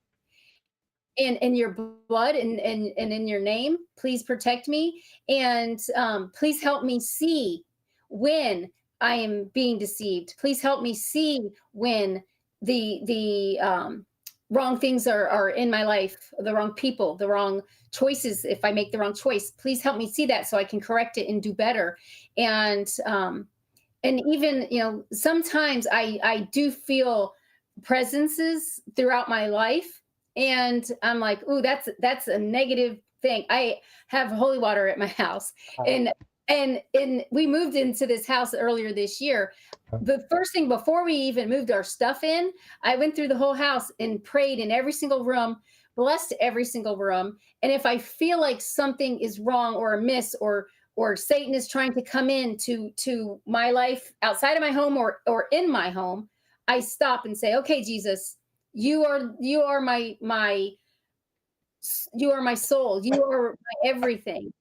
in your blood and in your name. Please protect me, and please help me see when I am being deceived. Please help me see when the wrong things are in my life, the wrong people, the wrong choices. If I make the wrong choice, please help me see that so I can correct it and do better. And even, sometimes I do feel presences throughout my life, and I'm like, ooh, that's a negative thing. I have holy water at my house, Uh, and and we moved into this house earlier this year. The first thing before we even moved our stuff in, I went through the whole house and prayed in every single room, blessed every single room. And if I feel like something is wrong or amiss, or Satan is trying to come in to my life outside of my home or in my home, I stop and say, okay, Jesus, you are you are my soul, you are my everything,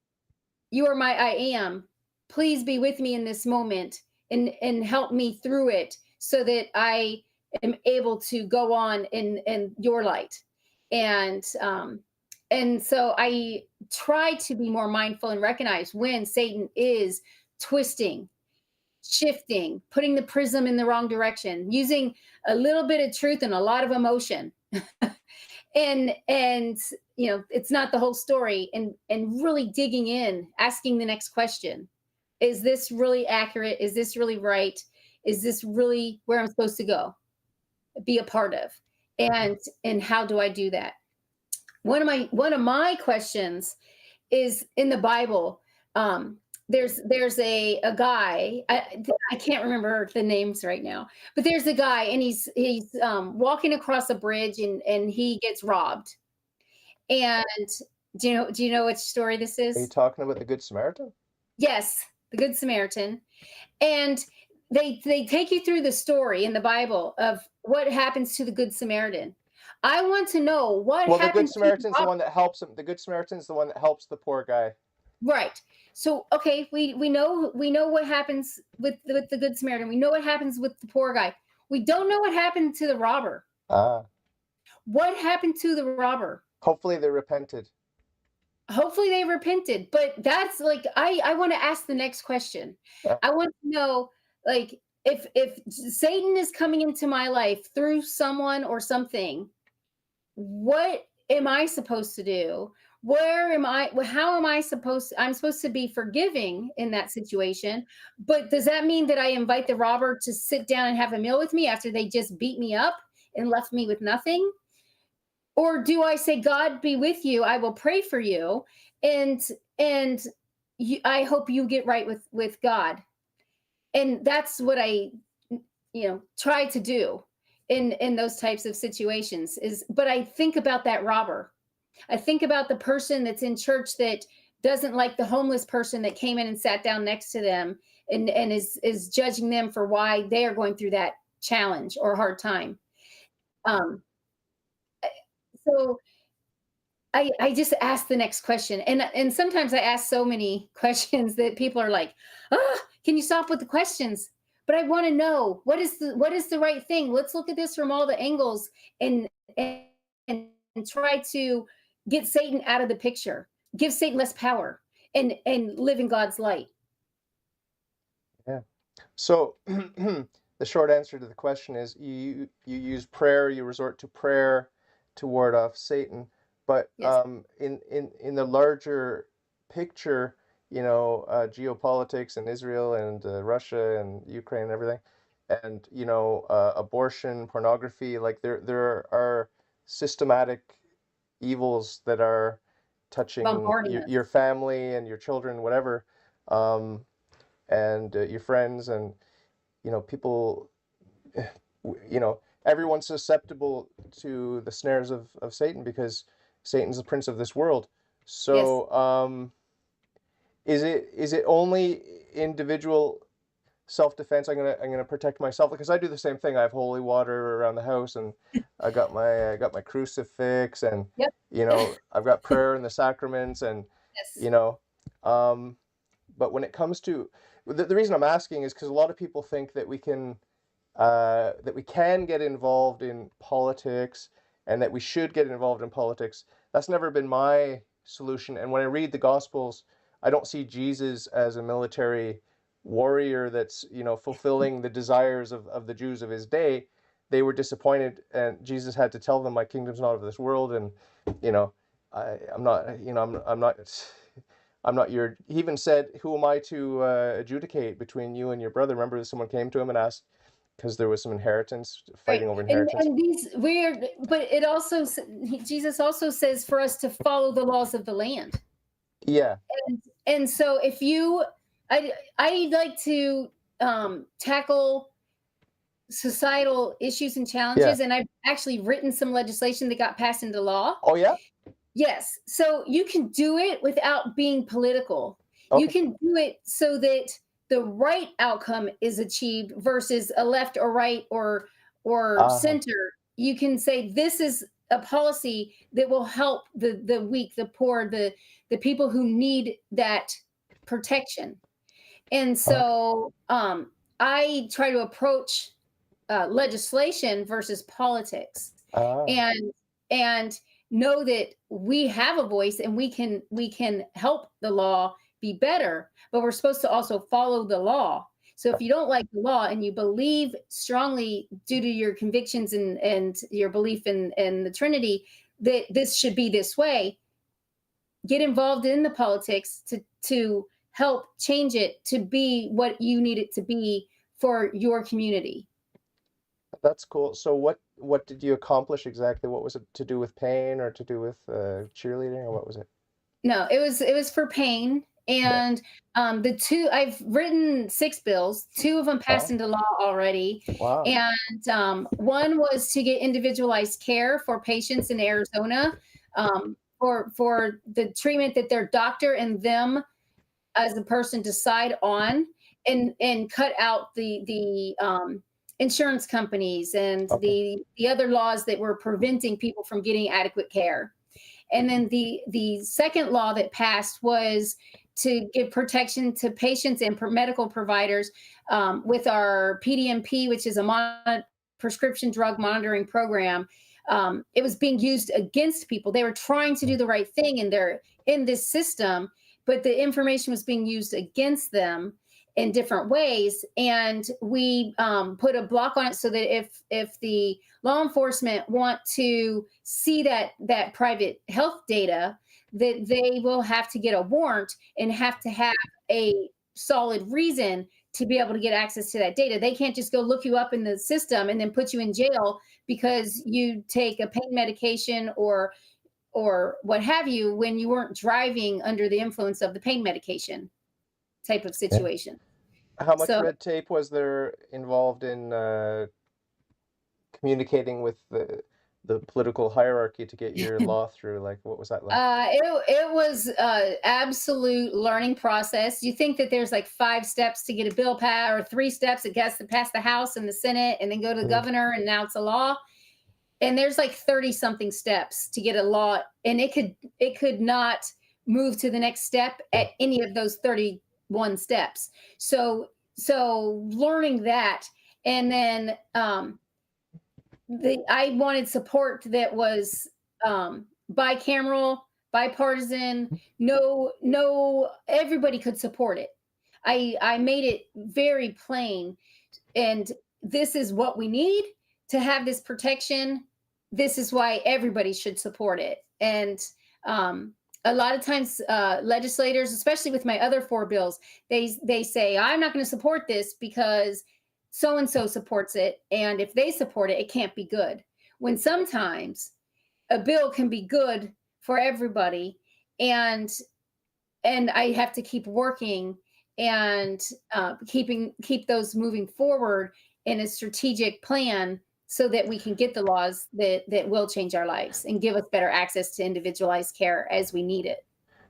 you are my I am. Please be with me in this moment and help me through it so that I am able to go on in your light. And so I try to be more mindful and recognize when Satan is twisting, shifting, putting the prism in the wrong direction, using a little bit of truth and a lot of emotion. And it's not the whole story, and really digging in, asking the next question. Is this really accurate? Is this really right? Is this really where I'm supposed to go? Be a part of? And how do I do that? One of my questions is in the Bible. Um, there's a guy. I can't remember the names right now, but there's a guy, and he's walking across a bridge, and he gets robbed. And do you know which story this are you is? talking about the Good Samaritan? Yes, the Good Samaritan. And they take you through the story in the Bible of what happens to the Good Samaritan. I want to know what Well, the Good happened to the Samaritan's the robber. one that helps him. The Good Samaritan's the one that helps the poor guy. Right. So okay, we know what happens with the Good Samaritan. We know what happens with the poor guy. We don't know what happened to the robber. Ah, What happened to the robber? hopefully they repented. Hopefully they repented, but that's like I want to ask the next question. Uh, I want to know, like, if Satan is coming into my life through someone or something, what am I supposed to do? Where am I? How am I supposed I'm supposed to be forgiving in that situation, but does that mean that I invite the robber to sit down and have a meal with me after they just beat me up and left me with nothing? Or do I say, God be with you, I will pray for you, and and I hope you get right with God? And that's what I try to do in those types of situations. Is But I think about that robber. I think about the person that's in church that doesn't like the homeless person that came in and sat down next to them, and is judging them for why they are going through that challenge or hard time. um so I just ask the next question. And sometimes I ask so many questions that people are like, "Ah, can you stop with the questions?" But I want to know what is the right thing. Let's look at this from all the angles and and, and try to get Satan out of the picture. Give Satan less power and live in God's light. Yeah. So the short answer to the question is you use prayer, you resort to prayer to ward off Satan. But Yes. in the larger picture, geopolitics and Israel and Russia and Ukraine and everything, and abortion, pornography, like there are systematic evils that are touching Bombarding your us. family and your children, whatever, um, and your friends, and people, everyone's susceptible to the snares of Satan because Satan's the prince of this world. Yes. So, is it only individual self-defense? I'm gonna protect myself because I do the same thing. I have holy water around the house, and I got my crucifix, and Yep. I've got prayer and the sacraments, and Yes. you know, um, but when it comes to the reason I'm asking is because a lot of people think that we can get involved in politics and that we should get involved in politics. That's never been my solution. And when I read the Gospels, I don't see Jesus as a military warrior that's, fulfilling the desires of the Jews of his day. They were disappointed, and Jesus had to tell them, "My kingdom's not of this world." And, you know, I'm not, I'm not your. He even said, "Who am I to adjudicate between you and your brother?" Remember, someone came to him and asked because there was some inheritance, Right. fighting over And inheritance. and these weird, but it also Jesus also says for us to follow the laws of the land. Yeah. And so if you I like to tackle societal issues and Yeah. challenges, and I've actually written some legislation that got passed into law. Oh, yeah? Yes. So you can do it without being political. You Okay. can do it so that the right outcome is achieved versus a left or right or Uh-huh. center. You can say this is a policy that will help the weak, the poor, the people who need that protection. And Okay. so I try to approach legislation versus politics, Ah. and and know that we have a voice and we can help the law be better, but we're supposed to also follow the law. So if you don't like the law and you believe strongly due to your convictions and your belief in the Trinity that this should be this way, get involved in the politics to help change it to be what you need it to be for your community. That's cool. So what did you accomplish exactly? What was it to do with pain or to do with cheerleading, or what was it? No, it was for pain, Right. and the two I've written 6 bills. 2 of them passed Oh, into law already, wow. and one was to get individualized care for patients in Arizona, for the treatment that their doctor and them as a person decide on, and cut out the insurance companies and Okay. the other laws that were preventing people from getting adequate care. And then the second law that passed was to give protection to patients and medical providers with our PDMP, which is a prescription drug monitoring program. It was being used against people. They were trying to do the right thing, and they're in this system, but the information was being used against them in different ways. And we put a block on it so that if the law enforcement want to see that private health data, that they will have to get a warrant and have to have a solid reason to be able to get access to that data. They can't just go look you up in the system and then put you in jail because you take a pain medication or what have you when you weren't driving under the influence of the pain medication type of Yeah. situation. How much So red tape was there involved in communicating with the political hierarchy to get your law through? Like, what was that like? it was absolute learning process. You think that there's like 5 steps to get a bill passed, or 3 steps it gets to pass the House and the Senate, and then go to the Mm. governor, and now it's a law. and there's like 30 something steps to get a law, and it could not move to the next step at any of those 31 steps. So learning that, and then I wanted support that was bicameral, bipartisan. No, everybody could support it. I made it very plain, and this is what we need to have this protection. This is why everybody should support it. And a lot of times, legislators, especially with my other four bills, they say, I'm not going to support this because so and so supports it, and if they support it, it can't be good. When sometimes a bill can be good for everybody, and I have to keep working and keep those moving forward in a strategic plan so that we can get the laws that will change our lives and give us better access to individualized care as we need it.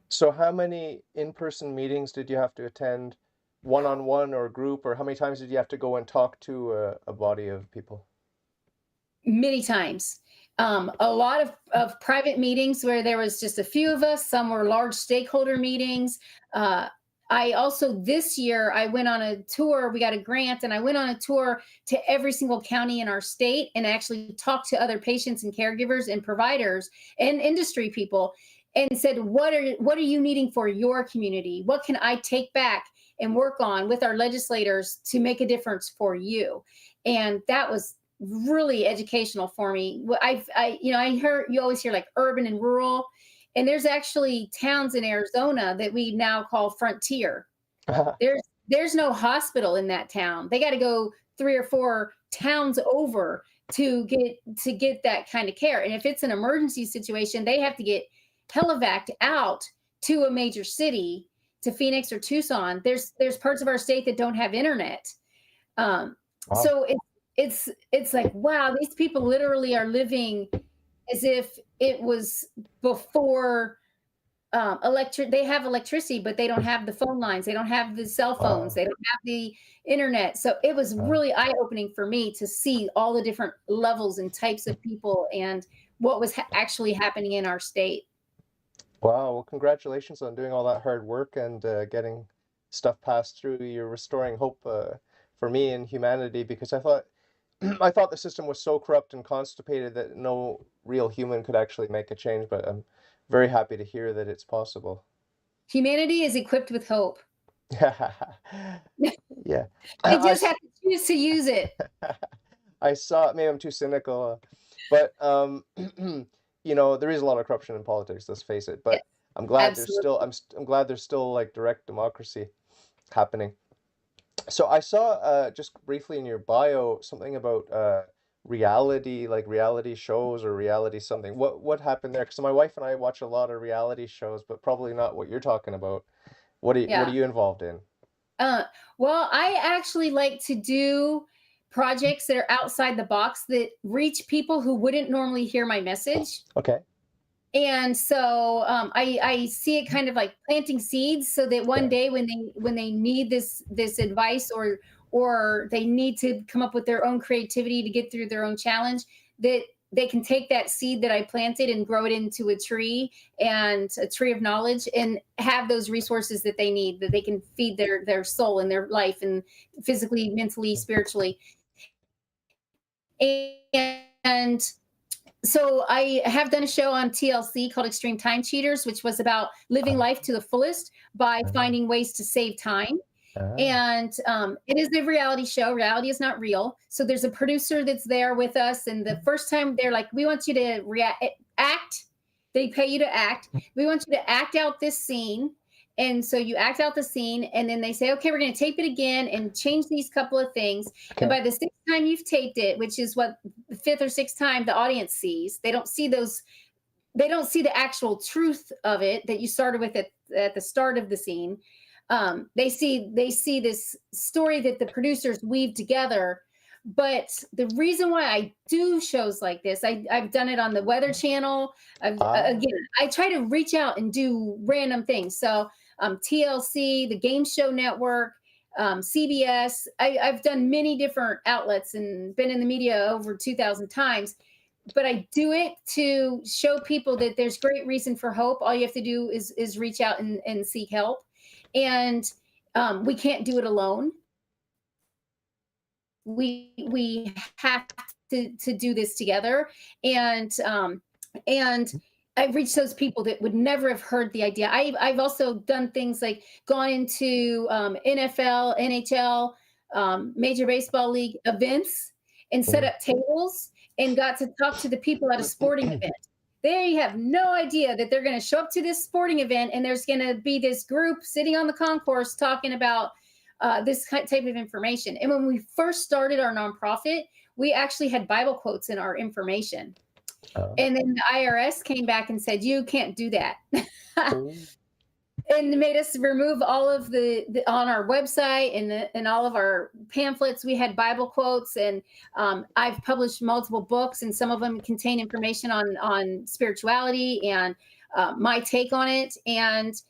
So how many in-person meetings did you have to attend, one-on-one or group, or how many times did you have to go and talk to a body of people? Many times. A lot of private meetings where there was just a few of us. Some were large stakeholder meetings. I also, this year, I went on a tour. We got a grant, and I went on a tour to every single county in our state and actually talked to other patients and caregivers and providers and industry people and said, what are you needing for your community? What can I take back and work on with our legislators to make a difference for you? And that was really educational for me. I heard, you always hear like urban and rural, and there's actually towns in Arizona that we now call frontier. There's no hospital in that town. They got to go 3 or 4 towns over to get that kind of care. And if it's an emergency situation, they have to get helivaced out to a major city, to Phoenix or Tucson. There's parts of our state that don't have internet. Wow. So it's like, wow, these people literally are living as if it was before they have electricity, but they don't have the phone lines, they don't have the cell phones, Wow. they don't have the internet. So it was really eye-opening for me to see all the different levels and types of people and what was actually happening in our state. Wow. Well, congratulations on doing all that hard work and getting stuff passed through. You're restoring hope for me and humanity, because I thought I thought the system was so corrupt and constipated that no real human could actually make a change, but I'm very happy to hear that it's possible. Humanity is equipped with hope. Yeah. They I, just have to choose to use it. I saw, maybe I'm too cynical, but there is a lot of corruption in politics, let's face it, Yes, but I'm glad absolutely. I'm glad there's still like direct democracy happening. So I saw just briefly in your bio something about reality, like reality shows or reality something. What happened there? Because my wife and I watch a lot of reality shows, but probably not what you're talking about. What are Yeah. you involved in? Uh, well, I actually like to do projects that are outside the box that reach people who wouldn't normally hear my message. Okay. And so I see it kind of like planting seeds so that one Yeah. day when they need this advice, or they need to come up with their own creativity to get through their own challenge, that they can take that seed that I planted and grow it into a tree, and a tree of knowledge, and have those resources that they need, that they can feed their soul and their life, and physically, mentally, spiritually. And so I have done a show on TLC called Extreme Time Cheaters, which was about living Uh, life to the fullest by uh, finding ways to save time. uh, And it is a reality show. Reality is not real. So there's a producer that's there with us. And the first time they're like, we want you to act. They pay you to act. We want you to act out this scene. And so you act out the scene, and then they say, okay, we're going to tape it again and change these couple of things. And okay. by the 6th time you've taped it, which is what the 5th or 6th time the audience sees, they don't see the actual truth of it that you started with at the start of the scene. They see this story that the producers weave together. But the reason why I do shows like this, I've done it on the Weather Channel. Ah, Again, I try to reach out and do random things. So TLC, the Game Show Network, CVS. I've done many different outlets and been in the media over 2,000 times. but I do it to show people that there's great reason for hope. All you have to do is reach out and seek help, and we can't do it alone. We have to do this together, and I've reached those people that would never have heard the idea. I've also done things like gone into NFL, NHL, Major Baseball League events and set Mhm. up tables and got to talk to the people at a sporting event. They have no idea that they're going to show up to this sporting event and there's going to be this group sitting on the concourse talking about this type of information. And when we first started our nonprofit, we actually had Bible quotes in our information. Oh. And then the IRS came back and said, you can't do that. Ooh. And made us remove all of the on our website and all of our pamphlets. We had Bible quotes, and I've published multiple books, and some of them contain information on spirituality and my take on it. And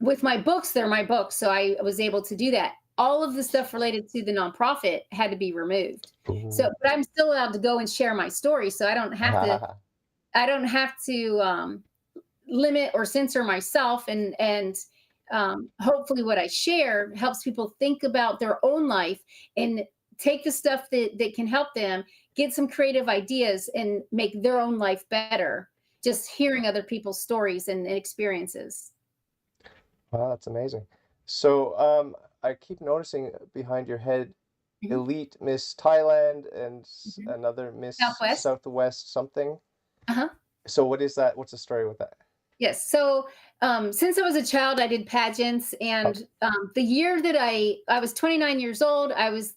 with my books, they're my books, so I was able to do that. All of the stuff related to the nonprofit had to be removed. So, Ooh. but I'm still allowed to go and share my story, so I don't have to. I don't have to limit or censor myself, and hopefully what I share helps people think about their own life and take the stuff that can help them get some creative ideas and make their own life better, just hearing other people's stories and experiences. Wow, that's amazing. So, I keep noticing behind your head, Mhm. Elite Miss Thailand and Mhm. another Miss Southwest. Southwest something. Uh-huh. So what is that? What's the story with that? Yes. So since I was a child, I did pageants, Okay. and the year that I was 29 years old, I was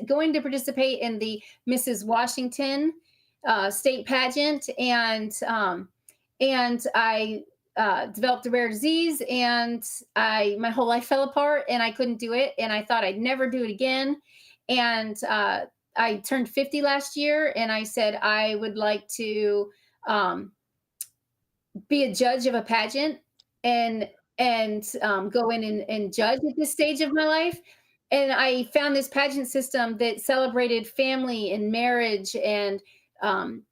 going to participate in the Mrs. Washington state pageant, and I developed a rare disease, and my whole life fell apart, and I couldn't do it, and I thought I'd never do it again, and I turned 50 last year, and I said I would like to. Be a judge of a pageant and go in and judge at this stage of my life. And I found this pageant system that celebrated family and marriage um,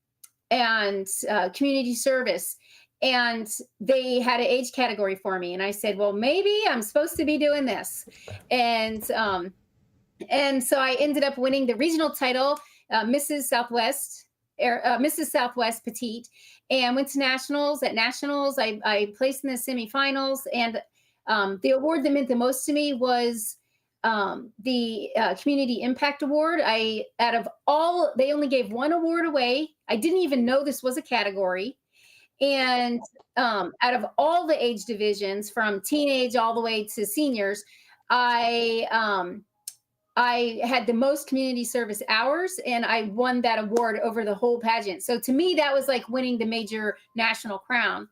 and community service. And they had an age category for me, and I said, "Well, maybe I'm supposed to be doing this." And and so I ended up winning the regional title, Mrs. Southwest, Mrs. Southwest Petite, and went to nationals. At nationals, I placed in the semifinals, and the award that meant the most to me was the Community Impact Award. I out of all, they only gave one award away. I didn't even know this was a category, and out of all the age divisions, from teenage all the way to seniors, I I had the most community service hours, and I won that award over the whole pageant. So to me, that was like winning the major national crown.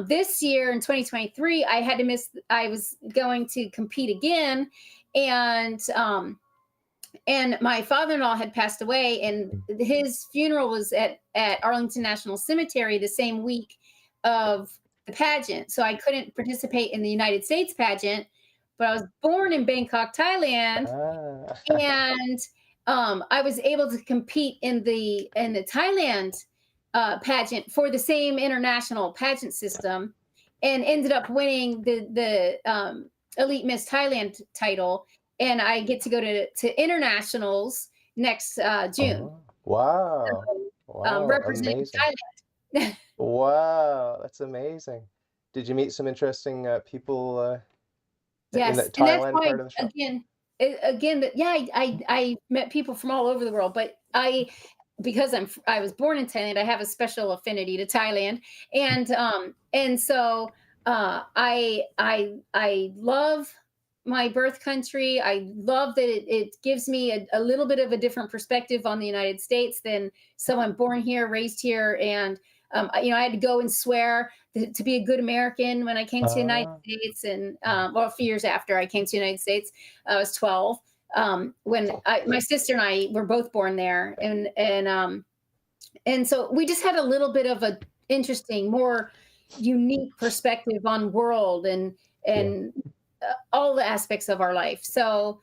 This year in 2023, I had to miss. I was going to compete again, and my father-in-law had passed away, and his funeral was at Arlington National Cemetery the same week of the pageant. So I couldn't participate in the United States pageant, but I was born in Bangkok, Thailand, Ah. and I was able to compete in the Thailand pageant for the same international pageant system, and ended up winning the Elite Miss Thailand title. And I get to go to internationals next June, Oh, wow. Wow, representing amazing. Thailand. Wow, that's amazing. Did you meet some interesting people in the Yes, and that's Thailand why part of the show? again, again that yeah, I met people from all over the world, but I because I was born in Thailand, I have a special affinity to Thailand, and so I love my birth country. I love that it gives me a little bit of a different perspective on the United States than someone born here, raised here, and I had to go and swear to be a good American when I came to the United Ah. States, and well, a few years after I came to the United States, I was 12 when my sister and I were both born there, and so we just had a little bit of a interesting, more unique perspective on world Yeah. and all the aspects of our life. So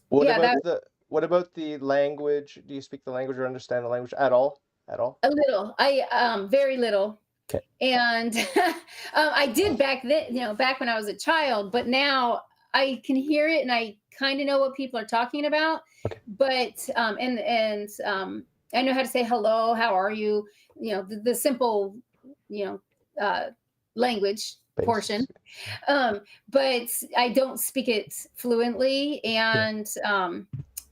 What yeah, about that the What about the language? Do you speak the language or understand the language at all? At all? A little. I very little. Okay. And I did back then, back when I was a child, but now I can hear it and I kind of know what people are talking about. Okay. But I know how to say hello, how are you? The simple, you know, language portion. Basics. But I don't speak it fluently, Yeah.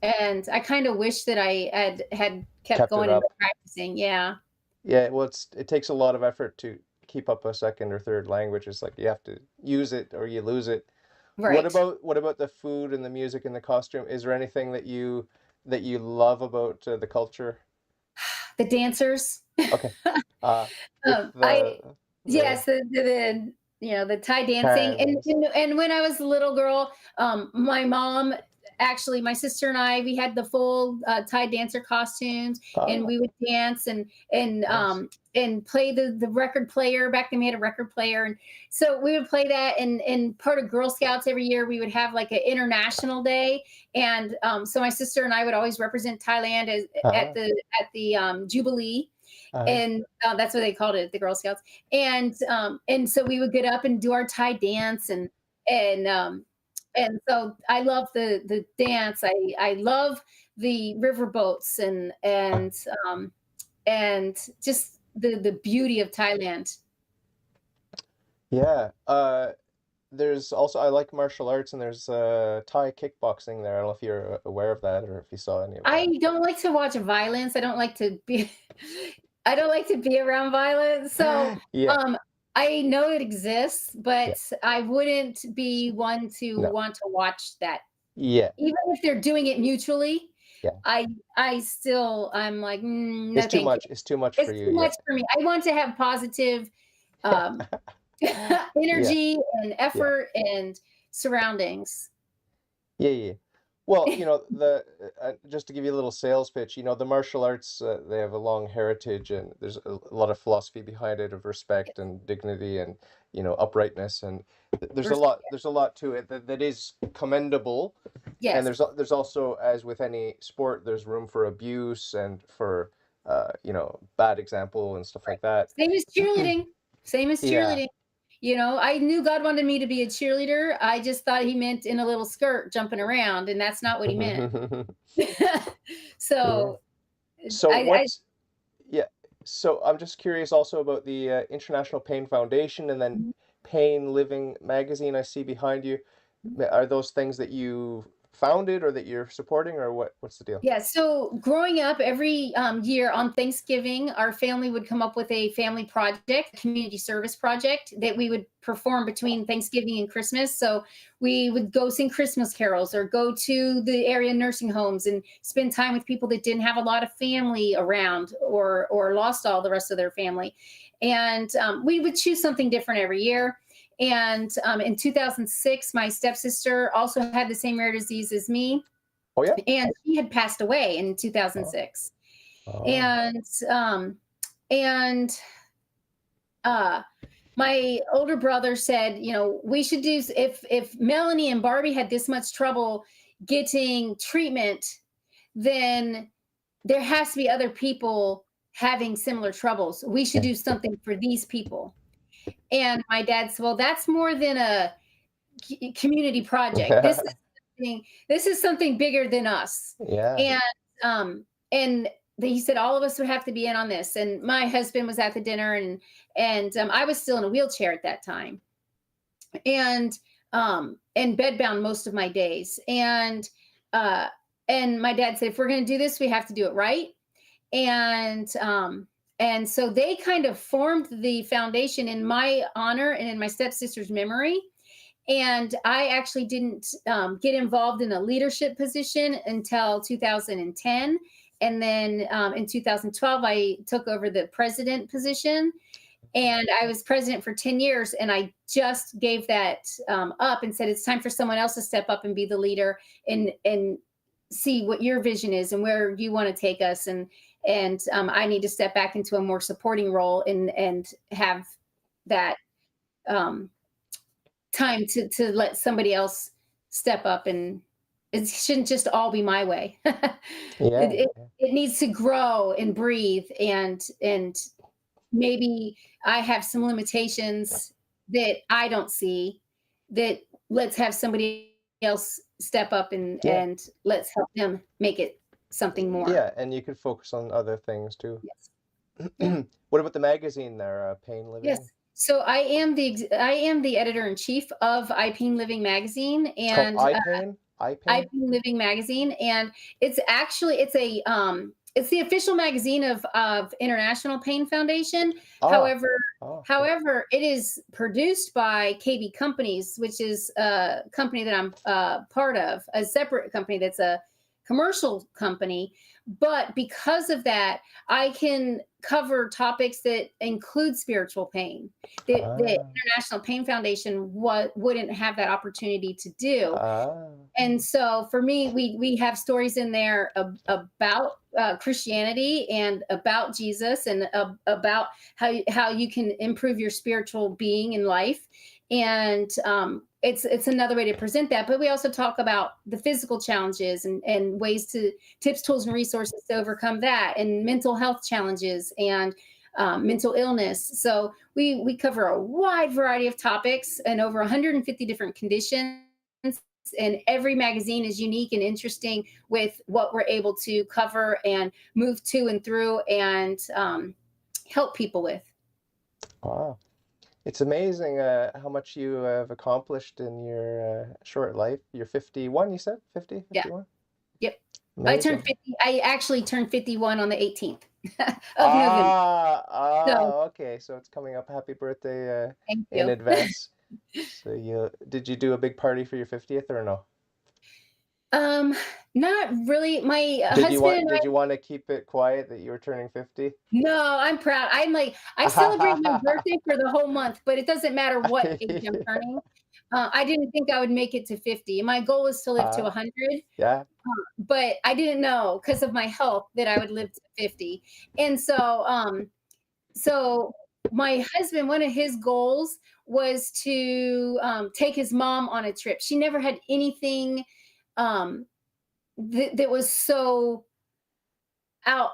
and I kind of wish that I had kept Kept it going and up. practicing. Yeah, Yeah, well, it takes a lot of effort to keep up a second or third language. It's like you have to use it or you lose it. right. What about the food and the music and the costume? Is there anything that you love about the culture? The dancers. Okay. With I the Yes, the Thai dancing, and, hands. and and when I was a little girl, my mom, actually, my sister and I, we had the full Thai dancer costumes, and Ah, we would dance nice. and play the record player. Back then, we had a record player, and so we would play that. And part of Girl Scouts every year, we would have like an international day, and so my sister and I would always represent Thailand Uh-huh. at the Jubilee, Uh-huh. and that's what they called it, the Girl Scouts. And so we would get up and do our Thai dance, and and so I love the dance. I love the river boats, and just the beauty of Thailand. Yeah. There's also I like martial arts and there's Thai kickboxing there. I don't know if you're aware of that or if you saw any of I that. don't like to watch violence. I don't like to be I don't like to be around violence. So, Yeah. um, I know it exists, Yeah. but I wouldn't be one to No. want to watch that. Yeah. Even if they're doing it mutually, Yeah. I I'm like, It's no, too thank you. much. It's too much for It's you. too Yeah. much for me. I want to have positive um, Yeah. energy and Yeah. effort and surroundings. Yeah, yeah. Well, the just to give you a little sales pitch, the martial arts, they have a long heritage and there's a lot of philosophy behind it of respect and dignity and, uprightness and there's a lot to it that is commendable. And Yes, there's also, as with any sport, there's room for abuse and for, bad example and stuff right. like that. Same as cheerleading. Same as Yeah. cheerleading. I knew God wanted me to be a cheerleader. I just thought he meant in a little skirt jumping around, and that's not what he meant. Yeah. So So I what's Yeah. So I'm just curious also about the International Pain Foundation and then Pain Living magazine I see behind you. Are those things that you founded or that you're supporting or what's the deal? Yeah, so growing up, every year on Thanksgiving, our family would come up with a family project, community service project that we would perform between Thanksgiving and Christmas. So we would go sing Christmas carols or go to the area nursing homes and spend time with people that didn't have a lot of family around, or lost all the rest of their family. And we would choose something different every year. And in 2006, my stepsister also had the same rare disease as me, Oh yeah? and she had passed away in Oh. 2006. Oh. And um and uh my older brother said, we should do, if Melanie and Barbie had this much trouble getting treatment, then there has to be other people having similar troubles. We should Yeah. do something for these people. And my dad said, well, that's more than a community project. This is something bigger than us. Yeah. And and he said all of us would have to be in on this. And my husband was at the dinner, and I was still in a wheelchair at that time, and bedbound most of my days. Uh and my dad said, if we're going to do this, we have to do it right. And so they kind of formed the foundation in my honor and in my stepsister's memory. And I actually didn't get involved in a leadership position until 2010. And then in 2012, I took over the president position. And I was president for 10 years. And I just gave that up and said, it's time for someone else to step up and be the leader, and see what your vision is and where you want to take us. And I need to step back into a more supporting role, and have that um, time to let somebody else step up It shouldn't just all be my way. Yeah, It yeah, it needs to grow and breathe, and maybe I have some limitations that I don't see, that let's have somebody else step up yeah, and let's help them make it something more. yeah, and you could focus on other things too. Yes. Yeah. What about the magazine there, Pain Yes. Living? So I am the editor in chief of I Pain Living magazine, It's called and Eye Pain? Eye I Pain? Pain Living magazine, and it's the official magazine of International Pain Foundation. Ah, However, oh, okay. however, it is produced by KB Companies, which is a company that I'm part of, a separate company that's a commercial company. But because of that, I can cover topics that include spiritual pain that the Ah, International Pain Foundation wouldn't have that opportunity to do. ah, And so for me, we have stories in there about Christianity and about Jesus and about how you can improve your spiritual being in life. And it's another way to present that. But we also talk about the physical challenges and ways to tips, tools, and resources to overcome that, and mental health challenges and mental illness. So we cover a wide variety of topics and over 150 different conditions, and every magazine is unique and interesting with what we're able to cover and move to and through and help people with. wow. It's amazing how much you have accomplished in your short life. You're 51, you said? 50, Yeah. 51? Yep. I turned Amazing. 50. I actually turned 51 on the 18th of November. Ah, So okay. So it's coming up. Happy birthday thank in you. advance. So did you do a big party for your 50th or no? um, Not really. My Did you husband want and did you want to keep it quiet that you were turning 50? No, I'm proud. I'm like, I celebrate my birthday for the whole month, but it doesn't matter what age I'm turning. I didn't think I would make it to 50. My goal is to live to Ah, 100, yeah. but I didn't know because of my health that I would live to 50. And so my husband, one of his goals was to take his mom on a trip. She never had anything um, that was so out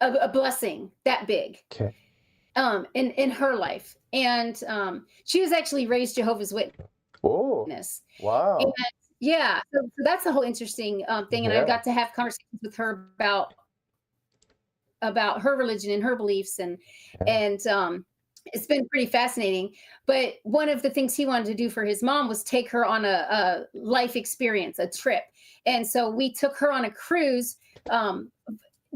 a blessing that big Okay. in her life. And she was actually raised Jehovah's Oh, Witness. And wow. yeah, so that's a whole interesting thing. And I Yeah. got to have conversations with her about her religion and her beliefs, Yeah. and it's been pretty fascinating. But one of the things he wanted to do for his mom was take her on a life experience, a trip. And so we took her on a cruise um,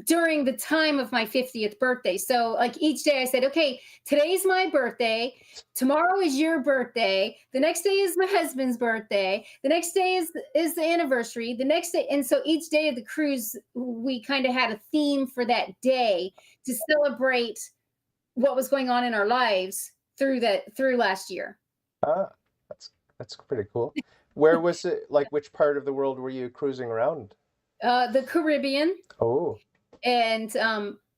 during the time of my 50th birthday. So like each day I said, okay, today's my birthday. Tomorrow is your birthday. The next day is my husband's birthday. The next day is the anniversary. The next day. And so each day of the cruise, we kind of had a theme for that day to celebrate what was going on in our lives through last year. Ah, that's pretty cool. Where was it, like which part of the world were you cruising around? The Caribbean. Oh, And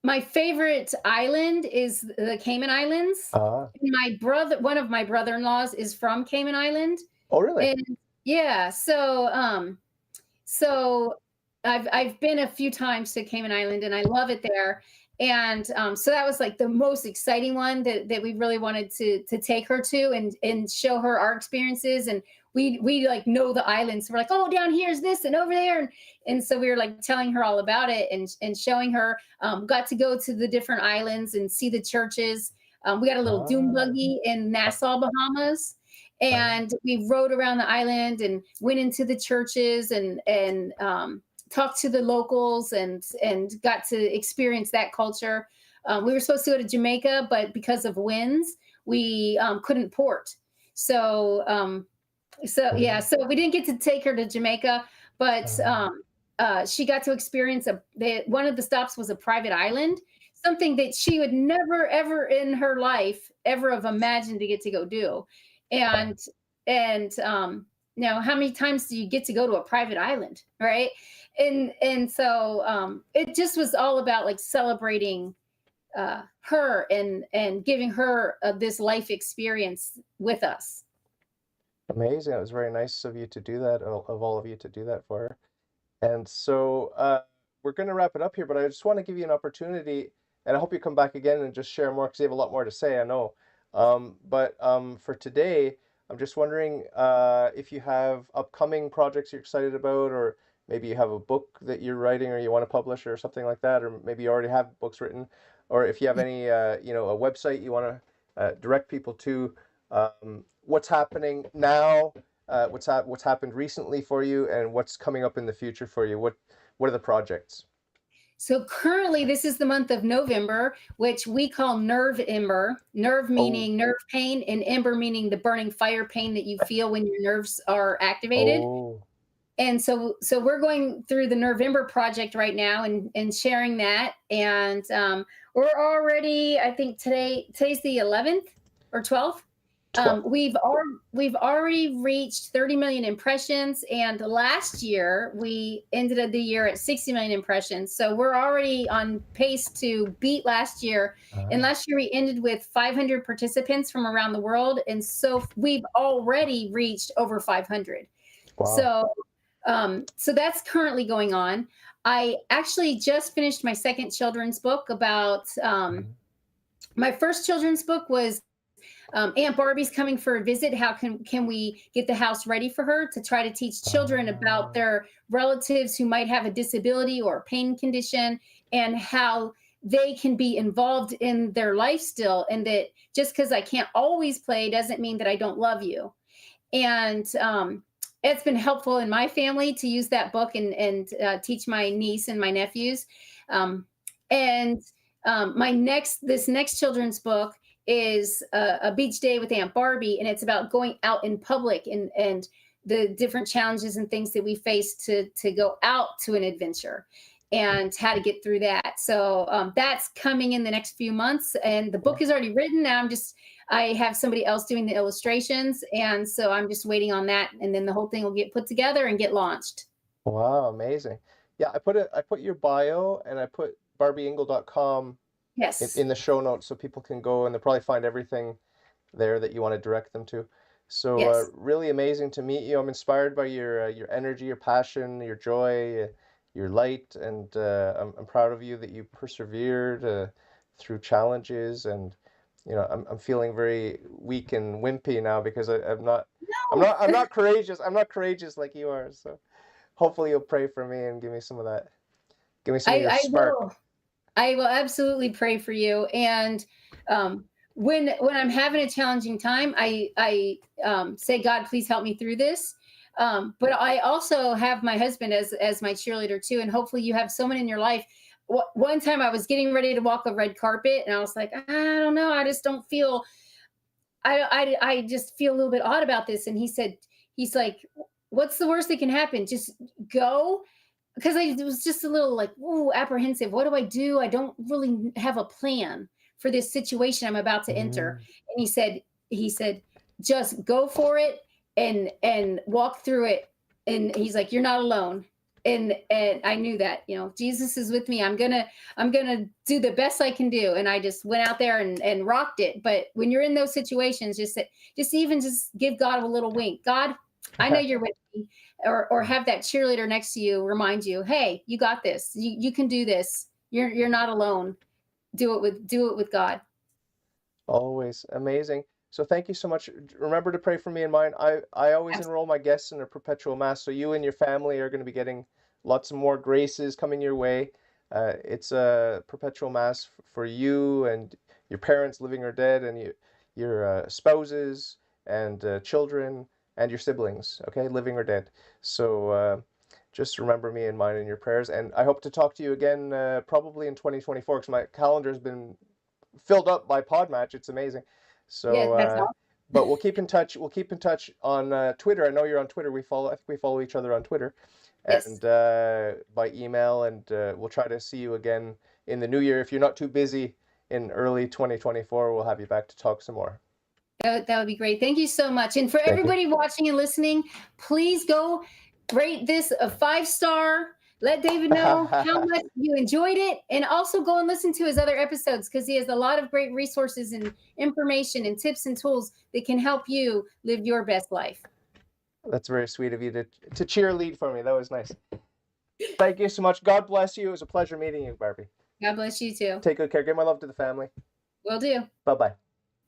my favorite island is the Cayman Islands. ah. One of my brother-in-laws is from Cayman Island. Oh, really? And yeah, so I've been a few times to Cayman Island and I love it there. And so that was like the most exciting one that we really wanted to take her to and show her our experiences. And we like know the islands. So we're like, oh, down here's this and over there. And so we were like telling her all about it and showing her. Got to go to the different islands and see the churches. We got a little dune Ah, buggy in ah, Nassau, Bahamas, ah, and we rode around the island and went into the churches and talked to the locals and got to experience that culture. We were supposed to go to Jamaica, but because of winds, we couldn't port. So yeah, mm, so we didn't get to take her to Jamaica, but ah, she got to experience one of the stops was a private island, something that she would never ever in her life ever have imagined to get to go do. ah. And now how many times do you get to go to a private island, right? And so it just was all about like celebrating her and giving her this life experience with us. Amazing. It was very nice of you to do that, of all of you to do that for her. And so we're going to wrap it up here, but I just want to give you an opportunity, and I hope you come back again and just share more because you have a lot more to say, I know. But for today, I'm just wondering if you have upcoming projects you're excited about, or maybe you have a book that you're writing or you want to publish or something like that, or maybe you already have books written, or if you have any, a website you want to direct people to, what's happening now, what's happened recently for you, and what's coming up in the future for you. What are the projects? So currently, this is the month of November, which we call Nerve Ember. Nerve Oh, meaning nerve pain, and ember meaning the burning fire pain that you feel when your nerves are activated. oh, And so we're going through the November project right now and sharing that. And we're already, I think today's the 11th or 12th. 12. We've already reached 30 million impressions, and last year we ended the year at 60 million impressions. So we're already on pace to beat last year. And Ah, last year we ended with 500 participants from around the world, and so we've already reached over 500. wow. So that's currently going on. I actually just finished my second children's book about Mhm. my first children's book was Aunt Barbie's coming for a visit. How can we get the house ready for her to try to teach children about Ah, their relatives who might have a disability or a pain condition, and how they can be involved in their life still, and that just because I can't always play doesn't mean that I don't love you. And it's been helpful in my family to use that book and teach my niece and my nephews. Um, and my next children's book is a beach day with Aunt Barbie, and it's about going out in public and the different challenges and things that we face to go out to an adventure and how to get through that. So that's coming in the next few months, and the book wow. is already written. Now I have somebody else doing the illustrations, and so I'm just waiting on that, and then the whole thing will get put together and get launched. Wow, amazing. Yeah, I put your bio and I put barbyingle.com Yes, in the show notes so people can go and they'll probably find everything there that you want to direct them to. So yes. really amazing to meet you. I'm inspired by your energy, your passion, your joy, your light, and I'm proud of you that you persevered through challenges. And I'm feeling very weak and wimpy now because I'm not courageous. I'm not courageous like you are. So hopefully you'll pray for me and give me some of that. Give me some of I, your I spark. will. I will absolutely pray for you. And when I'm having a challenging time, I say, God, please help me through this. But I also have my husband as my cheerleader too, and hopefully you have someone in your life. One time I was getting ready to walk a red carpet, and I was like, I don't know, I just don't feel. I just feel a little bit odd about this. And he's like, what's the worst that can happen? Just go, because I was just a little like, ooh, apprehensive. What do I do? I don't really have a plan for this situation I'm about to enter. Mm, And he said, just go for it and walk through it. And he's like, you're not alone. And I knew that, Jesus is with me. I'm gonna do the best I can do. And I just went out there and rocked it. But when you're in those situations, just give God a little wink. God, I know you're with me, or have that cheerleader next to you remind you, hey, you got this. You can do this. You're not alone. Do it with God. always amazing. So thank you so much. Remember to pray for me and mine. I always Abs- enroll my guests in a perpetual mass, so you and your family are going to be getting lots more graces coming your way. It's a perpetual mass for you and your parents, living or dead, and your spouses and children and your siblings, okay, living or dead. So just remember me and mine in your prayers, and I hope to talk to you again probably in 2024 because my calendar's been filled up by Podmatch. It's amazing. Yeah, So, that's all. but we'll keep in touch. We'll keep in touch on Twitter. I know you're on Twitter. I think we follow each other on Twitter, Yes. and by email. And we'll try to see you again in the new year. If you're not too busy in early 2024, we'll have you back to talk some more. That would be great. Thank you so much. And for Thank you. everybody watching and listening, please go rate this a 5 star. Let David know how much you enjoyed it. And also go and listen to his other episodes, because he has a lot of great resources and information and tips and tools that can help you live your best life. That's very sweet of you to cheerlead for me. That was nice. Thank you so much. God bless you. It was a pleasure meeting you, Barbie. God bless you too. Take good care. Give my love to the family. Will do. Bye bye.